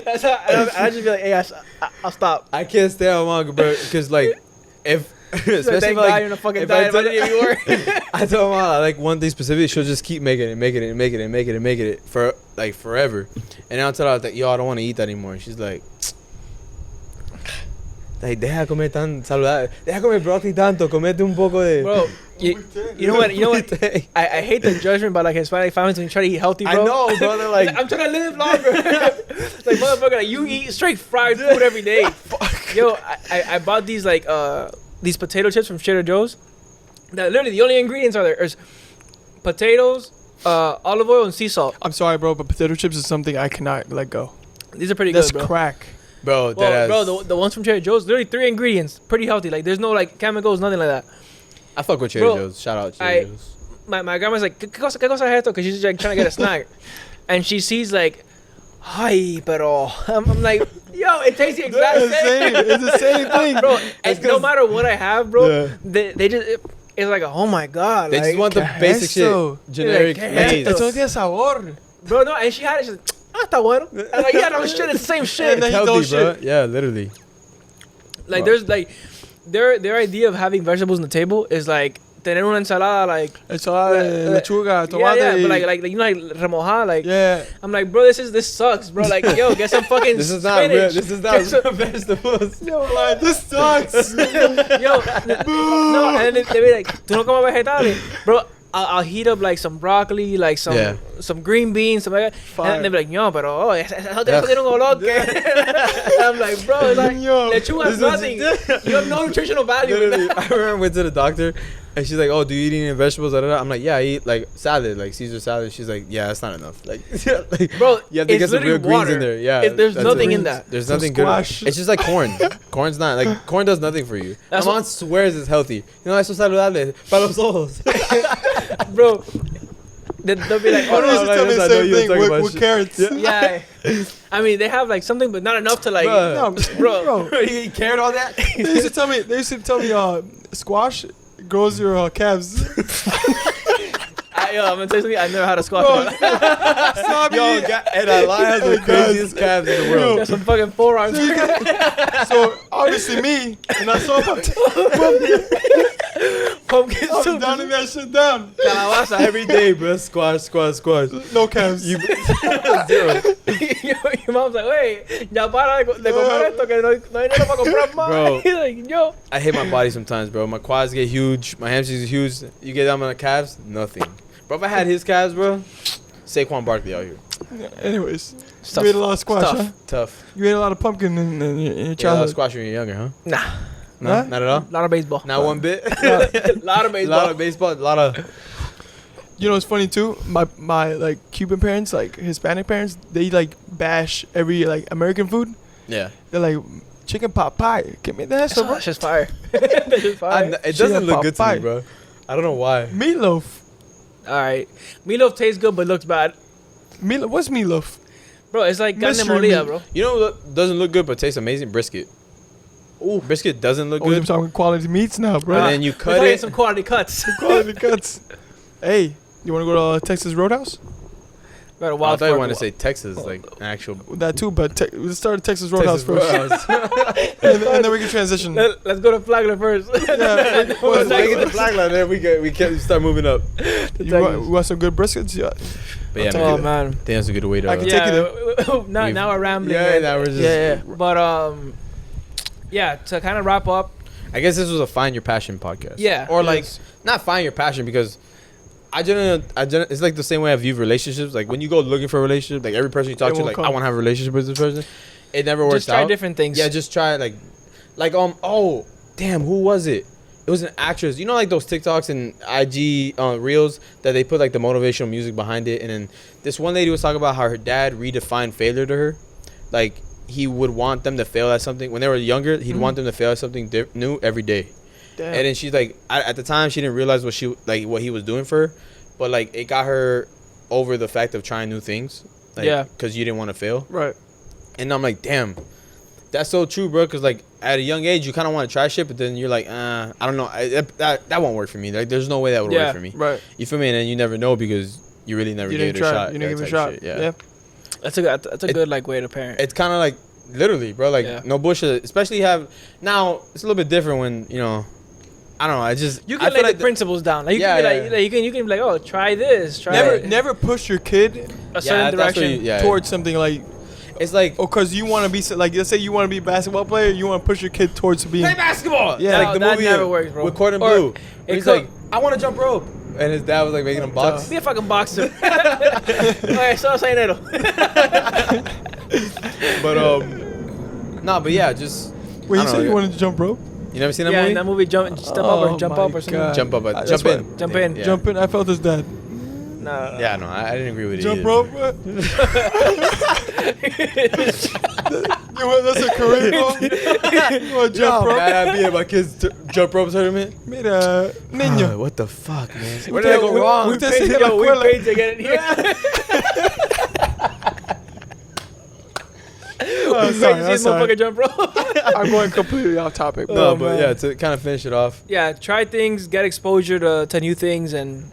S2: That's how I just be like, hey, I'll stop.
S4: I can't stay on manga, bro, because like, if especially
S2: Thank
S4: if, like,
S2: God you're in a fucking
S4: if I
S2: diet. If I
S4: tell-
S2: didn't even work.
S4: I told mom like one thing specifically, she'll just keep making it for like forever, and then I'll tell her like, yo, I don't want to eat that anymore. And she's like, deja comer tan saludable, deja comer broccoli tanto, comete un poco de.
S2: Bro, you know what? I hate the judgment by like Hispanic families when you try to eat healthy, bro.
S4: I know, bro. They're like,
S2: I'm trying to live longer. It's like, motherfucker, like, you eat straight fried food every day. Yo, I bought these like these potato chips from Trader Joe's. That literally the only ingredients are there is potatoes, olive oil, and sea salt.
S1: I'm sorry, bro, but potato chips is something I cannot let go.
S2: These are pretty
S1: That's
S2: good, bro.
S1: crack.
S4: bro,
S2: Well, bro, the ones from Trader Joe's, literally 3 ingredients, pretty healthy. Like, there's no like chemicals, nothing like that.
S4: I fuck with Trader
S2: Bro,
S4: Joe's. Shout out Trader Joe's.
S2: My grandma's like, ¿Qué cosa es esto? Because she's like trying to get a snack, and she sees like, ay, pero I'm like, yo, it tastes the exact
S1: It's the
S2: same.
S1: same. It's the same thing.
S2: Bro,
S4: It's
S2: and no
S4: 'cause-
S2: matter what I have, bro,
S4: Yeah.
S2: they just it's like, oh my god,
S4: They
S2: like,
S4: just want the
S1: ¿qué es
S4: basic
S1: eso?
S4: shit, generic
S2: Like, ¿qué es
S4: maize.
S2: esto?
S1: Eso tiene sabor.
S2: bro, no, and she had it. She's like, está bueno. I'm like, yeah, no shit, it's the same shit.
S1: And then-
S4: Healthy,
S1: Those
S4: bro.
S1: shit.
S4: Yeah, literally.
S2: Like,
S4: Bro.
S2: there's like, their idea of having vegetables on the table is like tener una ensalada, like
S1: Ensalada de lechuga, tomate.
S2: yeah, but like you know, like remojada, like.
S1: Yeah.
S2: I'm like, bro, this sucks, bro. Like, yo, get some fucking
S4: This is not real.
S2: spinach.
S4: This is
S2: Get some-
S4: not vegetables.
S1: Yo, like, this sucks.
S2: Yo, no, and then they be like, "Tú no comes vegetales, bro." I'll heat up like some broccoli, like
S4: Yeah.
S2: some green beans, some like that.
S1: Fire.
S2: And they be like, "Yo, pero oh, eso tiene un olor que." I'm like, bro, it's like
S1: Yo,
S2: lechuga
S4: this
S2: is
S4: is-
S2: nothing. You have no nutritional value. in
S4: Literally,
S2: that.
S4: I remember I went to the doctor, and she's like, "Oh, do you eat any vegetables?" Da, da, da. I'm like, "Yeah, I eat like salad, like Caesar salad." She's like, "Yeah, that's not enough." Like, like
S2: Bro,
S4: you have to
S2: it's
S4: get some real
S2: literally
S4: greens
S2: water.
S4: in there. Yeah,
S2: There's
S4: that's
S2: nothing
S4: it.
S2: in that.
S4: There's
S1: Some
S4: nothing good.
S1: squash.
S4: It's just like corn. Corn's not like corn does nothing for you.
S2: That's
S4: My
S2: what-
S4: mom swears it's healthy. You know, eso es saludable para los ojos.
S2: Bro, they'll be like,
S1: Why
S2: "Oh,
S1: don't
S2: no,
S1: you just
S4: like
S1: tell me
S4: this,
S1: the
S4: I know
S1: same
S4: you were
S1: thing
S4: talking
S1: with,
S4: about
S1: with
S4: shit.
S1: carrots?
S2: yeah." I mean, they have like something, but not enough to like.
S4: Bruh.
S1: No,
S2: Bro.
S1: bro.
S4: you eat carrot all that?
S1: They used to tell me, squash grows your calves.
S2: Yo, I'm gonna tell you something. I never had a squash.
S1: Bro,
S2: Bro.
S1: stop
S4: Yo,
S1: eating.
S4: and Alai has the
S1: Hey,
S4: craziest calves in the world.
S2: Got some fucking forearms.
S1: So obviously me, and I saw
S2: Pumpkin
S1: I'm
S2: soup.
S1: downing that shit down.
S2: Calabaza.
S4: Every day, bro. Squash.
S1: No calves.
S4: You
S2: Your mom's like, wait, ya para de comer esto que no hay dinero para comprar más.
S4: Bro.
S2: He's like, yo.
S4: I hate my body sometimes, bro. My quads get huge. My hamstrings are huge. You get down on the calves, nothing. Bro, if I had his calves, bro, Saquon Barkley out here.
S1: Anyways,
S2: Stuff.
S1: you ate a lot of squash,
S2: Stuff.
S1: huh?
S4: Tough.
S1: You ate a lot of pumpkin in your
S4: Yeah, a lot of
S1: childhood.
S4: squash when you're younger, huh?
S2: Nah.
S4: No,
S1: Huh?
S4: not at all.
S2: Lot of baseball.
S4: Not one bit.
S2: lot of
S4: A
S2: baseball.
S4: lot of baseball. A lot of.
S1: You know, it's funny too. My like Cuban parents, like Hispanic parents, they like bash every like American food.
S4: Yeah.
S1: They're like chicken pot pie. Give me that, so bro.
S2: That's just fire. That's just fire.
S4: It doesn't look good to me,
S1: Popeye.
S4: bro. I don't know why.
S1: Meatloaf.
S2: All right. Meatloaf tastes good, but looks bad.
S1: What's meatloaf?
S2: Bro, it's like carne
S1: Mystery
S2: molida,
S1: meat.
S2: bro.
S4: You know what doesn't look good but tastes amazing? Brisket. Ooh, brisket doesn't look
S1: Oh, we're
S4: good.
S1: talking quality meats now, bro.
S4: And then you
S2: We're
S4: cut
S2: talking
S4: it.
S2: some quality cuts.
S1: Quality cuts. Hey, you want to go to Texas Roadhouse?
S2: Got a
S4: I
S2: wild
S4: thought you
S2: fork.
S4: wanted to say Texas, like an actual
S1: That too, but let's start at Texas Roadhouse
S4: Texas
S1: first,
S4: Roadhouse.
S1: and then we can transition.
S2: Let's go to Flagler first.
S1: Yeah,
S4: Well, make it the flag line, then we can start moving up.
S1: you want some good briskets? Yeah.
S4: But yeah,
S1: take
S2: Oh
S1: it.
S2: man.
S4: I think that's a good way to.
S1: I can take
S2: Yeah. Now
S4: We've-
S2: we're rambling.
S4: Yeah,
S2: man.
S4: now we're just.
S2: Yeah. But yeah. To kind of wrap up.
S4: I guess this was a find your passion podcast.
S2: Yeah.
S4: Or like
S1: Yes.
S4: not find your passion because I generally it's like the same way I view relationships. Like when you go looking for a relationship, like every person you talk
S1: It
S4: to,
S1: won't
S4: like
S1: come.
S4: I want to have a relationship with this person. It never works
S2: Just try
S4: out.
S2: different things.
S4: Yeah, just try like oh damn, who was it? It it was an actress. You know, like those TikToks and IG reels that they put like the motivational music behind it, and then this one lady was talking about how her dad redefined failure to her. Like he would want them to fail at something when they were younger. He'd want them to fail at something new every day.
S1: Damn.
S4: And then she's like, at the time she didn't realize what he was doing for her, but like it got her over the fact of trying new things. Like,
S2: Yeah.
S4: because you didn't want to fail.
S1: Right.
S4: And I'm like, damn, that's so true, bro. Because like at a young age, you kind of want to try shit, but then you're like, I don't know, that won't work for me. Like, there's no way that would work for me.
S1: Right.
S4: You feel me? And then you never know because you really never
S1: You
S4: gave
S1: didn't
S4: it a
S1: try.
S4: shot.
S1: You didn't give it a
S4: that type
S1: shot.
S4: shit,
S1: Yeah.
S2: That's a good like way to parent.
S4: It's kind of like literally, bro. Like
S2: Yeah.
S4: no bullshit. Especially now it's a little bit different when I don't know. I just
S2: You
S4: I
S2: can
S4: feel
S2: lay
S4: like
S2: the principles down. Like you
S4: Yeah,
S2: can be
S4: yeah.
S2: like you can be like, oh, try this, try
S1: Never push your kid
S2: a certain
S4: that's what
S2: direction.
S1: towards something like,
S4: it's like
S1: or because you want to be like, let's say you want to be a basketball player, you want to push your kid towards being.
S4: play basketball.
S1: Yeah.
S4: like
S2: No,
S4: the
S2: that
S4: movie
S2: never works, bro.
S4: with Cordon
S2: Or
S4: Bleu.
S2: it
S4: He's
S2: could-
S4: like, I want to jump rope, and his dad was like making him box.
S2: Be a fucking boxer. Alright, so saying it.
S4: But but yeah, just
S1: Wait,
S4: I
S1: you
S4: don't
S1: said
S4: know,
S1: you wanted to jump rope?
S4: you never seen that
S2: Yeah,
S4: movie?
S2: in that movie, step up
S1: Oh
S2: or jump
S1: my
S2: up or something.
S1: God.
S4: Jump up,
S1: That's
S4: jump
S1: why-
S4: in,
S2: Jump in.
S4: Yeah.
S1: Jump in. I felt his dad.
S2: No.
S4: Yeah, no, I didn't agree with it.
S1: Jump
S4: either.
S1: rope. Bro? That's a career goal. You want to
S4: You know how
S1: jump rope?
S4: mad I'd be at my kids' jump rope tournament.
S1: Mira, niño.
S4: What the fuck, man?
S1: Usted-
S4: Where did I go wrong?
S1: usted sigue la
S2: Yo, we
S1: escuela.
S2: paid to get in here.
S1: Oh, sorry, I'm
S2: This
S1: sorry.
S2: motherfucker jump rope.
S1: I'm going completely off topic.
S4: No,
S2: Oh,
S4: but
S2: man.
S4: yeah, to kind of finish it off,
S2: Yeah, try things, get exposure to new things, and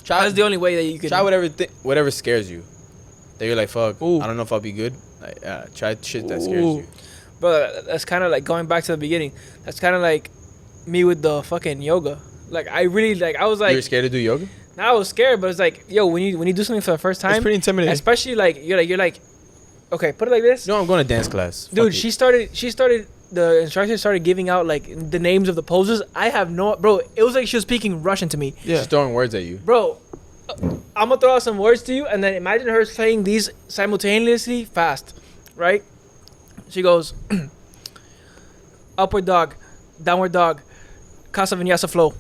S2: that's the only way that you can
S4: try whatever scares you. That you're like, fuck,
S1: Ooh.
S4: I don't know if I'll be good. Like, try shit that scares
S1: Ooh.
S4: you.
S2: But that's kind of like going back to the beginning. That's kind of like me with the fucking yoga. Like I really like. I was
S4: You're
S2: like,
S4: scared to do yoga?
S2: now I was scared, but it's like, yo, when you do something for the first
S1: It's
S2: time,
S1: pretty intimidating.
S2: especially like you're like, okay, put it like this,
S4: No, I'm going to dance class.
S2: dude.
S4: Fuck it.
S2: She started. The instructor started giving out like the names of the poses. I have no, bro. It was like she was speaking Russian to me,
S1: Yeah.
S4: She's throwing words at you.
S2: bro. I'm gonna throw out some words to you, and then imagine her saying these simultaneously fast, right? She goes, upward dog, downward dog, casa vinyasa flow.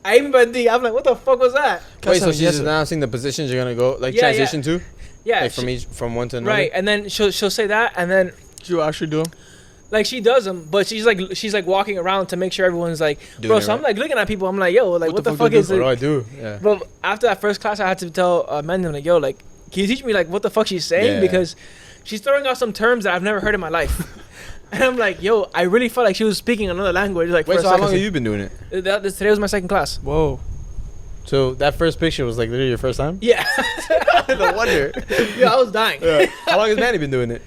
S2: I even I'm like, what the fuck was that?
S4: Wait, so
S1: Casa
S4: she's just
S1: Vinyasa.
S4: announcing the positions you're gonna go, like
S2: Yeah,
S4: transition to,
S2: Yeah,
S4: like
S2: she-
S4: from one to another.
S2: right. And then she'll say that, and then
S1: You actually do 'em?
S2: like she does them, but she's like walking around to make sure everyone's like,
S4: Doing
S2: bro.
S4: it
S2: So I'm
S4: right.
S2: like looking at people. I'm like, yo, like what the fuck
S1: do
S2: is
S1: they
S2: it?
S4: What do I do? Yeah.
S2: Bro, after that first class, I had to tell Amanda, like, yo, like, can you teach me like what the fuck she's saying?
S4: Yeah.
S2: Because she's throwing out some terms that I've never heard in my life. And I'm like, yo, I really felt like she was speaking another language. Like,
S4: Wait,
S2: for
S4: so
S2: a
S4: how
S2: second.
S4: long have you been doing it?
S2: Today was my second class.
S1: Whoa.
S4: So that first picture was like literally your first time?
S2: Yeah.
S4: No wonder.
S2: Yeah, I was dying.
S4: How long has Manny been doing it?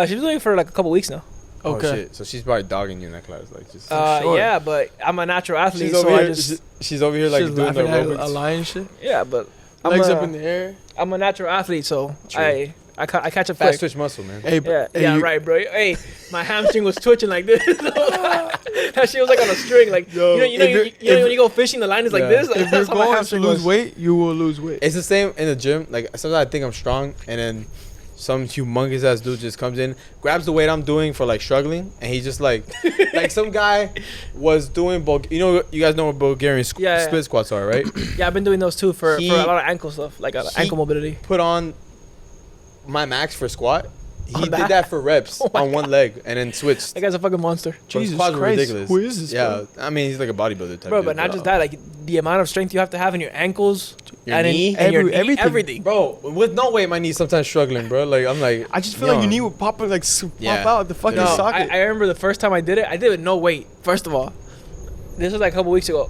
S2: She's been doing it for like a couple weeks now.
S1: Okay.
S4: Oh, shit. So she's probably dogging you in that class, like just.
S1: sure.
S2: Yeah, but I'm a natural athlete,
S4: she's over
S2: so I
S4: here.
S2: just
S4: She's over here like
S1: She's
S4: doing the
S1: laughing at
S4: aerobics.
S1: a lion shit.
S2: yeah, but
S1: Legs up in the air.
S2: I'm a natural athlete, so
S4: True.
S2: I catch up
S4: Fast
S2: quick.
S4: twitch muscle, man.
S1: Hey,
S2: Yeah,
S1: hey,
S2: yeah,
S1: you-
S2: right, bro. Hey, my hamstring was twitching like this. That shit was like on a string, like
S4: Yo,
S2: you know,
S1: if
S2: when you go fishing, the line is like
S4: Yeah.
S2: this. Like,
S1: If you're
S2: that's how my
S1: going to
S2: hamstring
S1: lose
S2: was.
S1: weight, you will lose weight.
S4: It's the same in the gym. Like sometimes I think I'm strong, and then some humongous ass dude just comes in, grabs the weight I'm doing for like struggling, and he just like some guy was doing you guys know what Bulgarian
S2: Yeah, yeah.
S4: split squats are, right?
S2: Yeah, I've been doing those too for
S4: He-
S2: a lot of ankle stuff, like
S4: he-
S2: ankle mobility.
S4: Put on my max for squat. He
S2: On
S4: did
S2: that?
S4: that for reps
S2: Oh my
S4: on one leg, and then switched.
S2: That guy's a fucking monster,
S4: Bro,
S1: Jesus
S4: squats were
S1: Christ.
S4: ridiculous.
S1: Who is this,
S4: Yeah, I mean he's like a bodybuilder type.
S2: bro.
S4: dude,
S2: But not just that, like the amount of strength you have to have in your ankles,
S4: Your
S2: and
S4: knee?
S2: and your knee,
S1: Everything.
S2: everything.
S4: Bro, with no weight, my knee's sometimes struggling, bro. Like I'm like,
S1: I just feel like
S4: yo.
S1: your knee would pop like pop
S4: Yeah.
S1: out the fucking
S2: No,
S1: socket.
S2: I remember the first time I did it with no weight. First of all, this was like a couple weeks ago,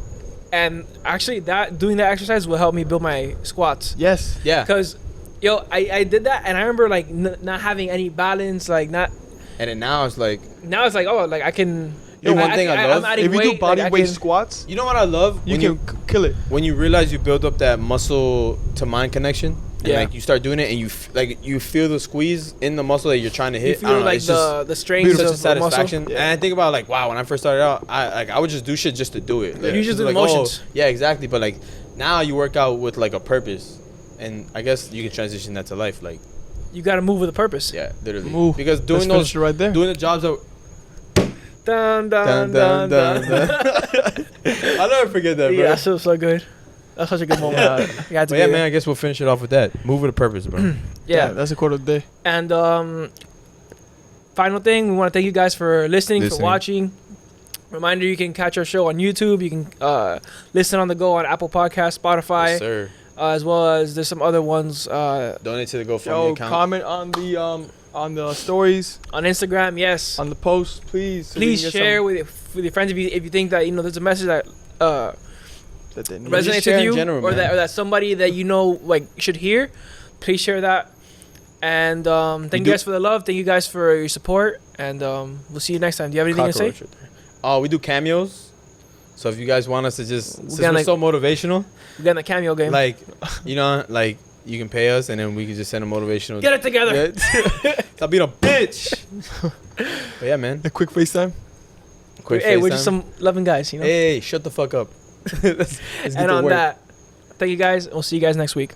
S2: and actually doing that exercise will help me build my squats.
S1: yes.
S4: Yeah,
S2: Cause, yo, I did that, and I remember like not having any balance, like not.
S4: and then now it's like,
S2: Now it's like, oh, like I can.
S4: You know, one thing I love?
S2: I'm adding
S1: If you
S2: weight,
S1: do body
S2: like, I
S1: weight
S2: can-
S1: squats,
S4: you know what I love?
S1: you
S4: When
S1: can kill it.
S4: when you realize you build up that muscle to mind connection, and
S2: Yeah.
S4: like you start doing it, and you feel the squeeze in the muscle that you're trying to
S2: You
S4: hit. I
S2: feel
S4: don't know,
S2: like
S4: it's just
S2: the strains
S4: such
S2: of
S4: a
S2: the muscle.
S4: satisfaction. And I think about like, wow, when I first started out, I would just do shit just to do it. Like,
S2: You just do the
S4: like,
S2: motions.
S4: yeah, exactly. But like now you work out with like a purpose, and I guess you can transition that to life. Like,
S2: You got to move with a purpose.
S4: yeah, literally.
S1: Move.
S4: Because
S1: Let's
S4: doing
S1: finish
S4: those,
S1: it right there.
S4: doing the jobs that
S2: Dun
S4: Dun,
S2: dun dun
S4: dun,
S2: dun.
S4: dun. I'll never forget that, bro.
S2: Yeah, that's so good. That's such a good moment. You had to
S4: But yeah,
S2: be
S4: man,
S2: there.
S4: I guess we'll finish it off with that. Move with a purpose, bro.
S2: Yeah.
S1: That's a quote of the day.
S2: And final thing, we want to thank you guys for listening, for watching. Reminder, you can catch our show on YouTube. You can listen on the go on Apple Podcasts, Spotify,
S4: Yes, sir.
S2: as well as there's some other ones
S4: Donate to the GoFundMe
S1: Yo,
S4: account.
S1: comment on the stories,
S2: on Instagram. Yes,
S1: on the posts, please. so we
S2: please
S1: can get
S2: share
S1: some
S2: with your friends if you think that there's a message that
S1: that they need.
S4: Res-
S2: resonates
S4: share
S2: with
S4: in
S2: you,
S4: general,
S2: or
S4: man.
S2: that somebody that like should hear. Please share that. And thank you guys for the love. Thank you guys for your support. And we'll see you next time. Do you have anything to say?
S4: Cockroach right there. Oh, we do cameos. So if you guys want us to just, since
S2: gonna-
S4: we're so motivational,
S2: We got in the cameo game.
S4: like, like you can pay us and then we can just send a motivational.
S2: Get it together.
S4: Yeah. Stop being a bitch. But yeah, man.
S1: A quick FaceTime.
S4: Quick
S2: Hey, we're
S4: FaceTime.
S2: just some loving guys,
S4: Hey, shut the fuck up. Let's get
S2: And
S4: to
S2: on
S4: work.
S2: that, thank you guys. We'll see you guys next week.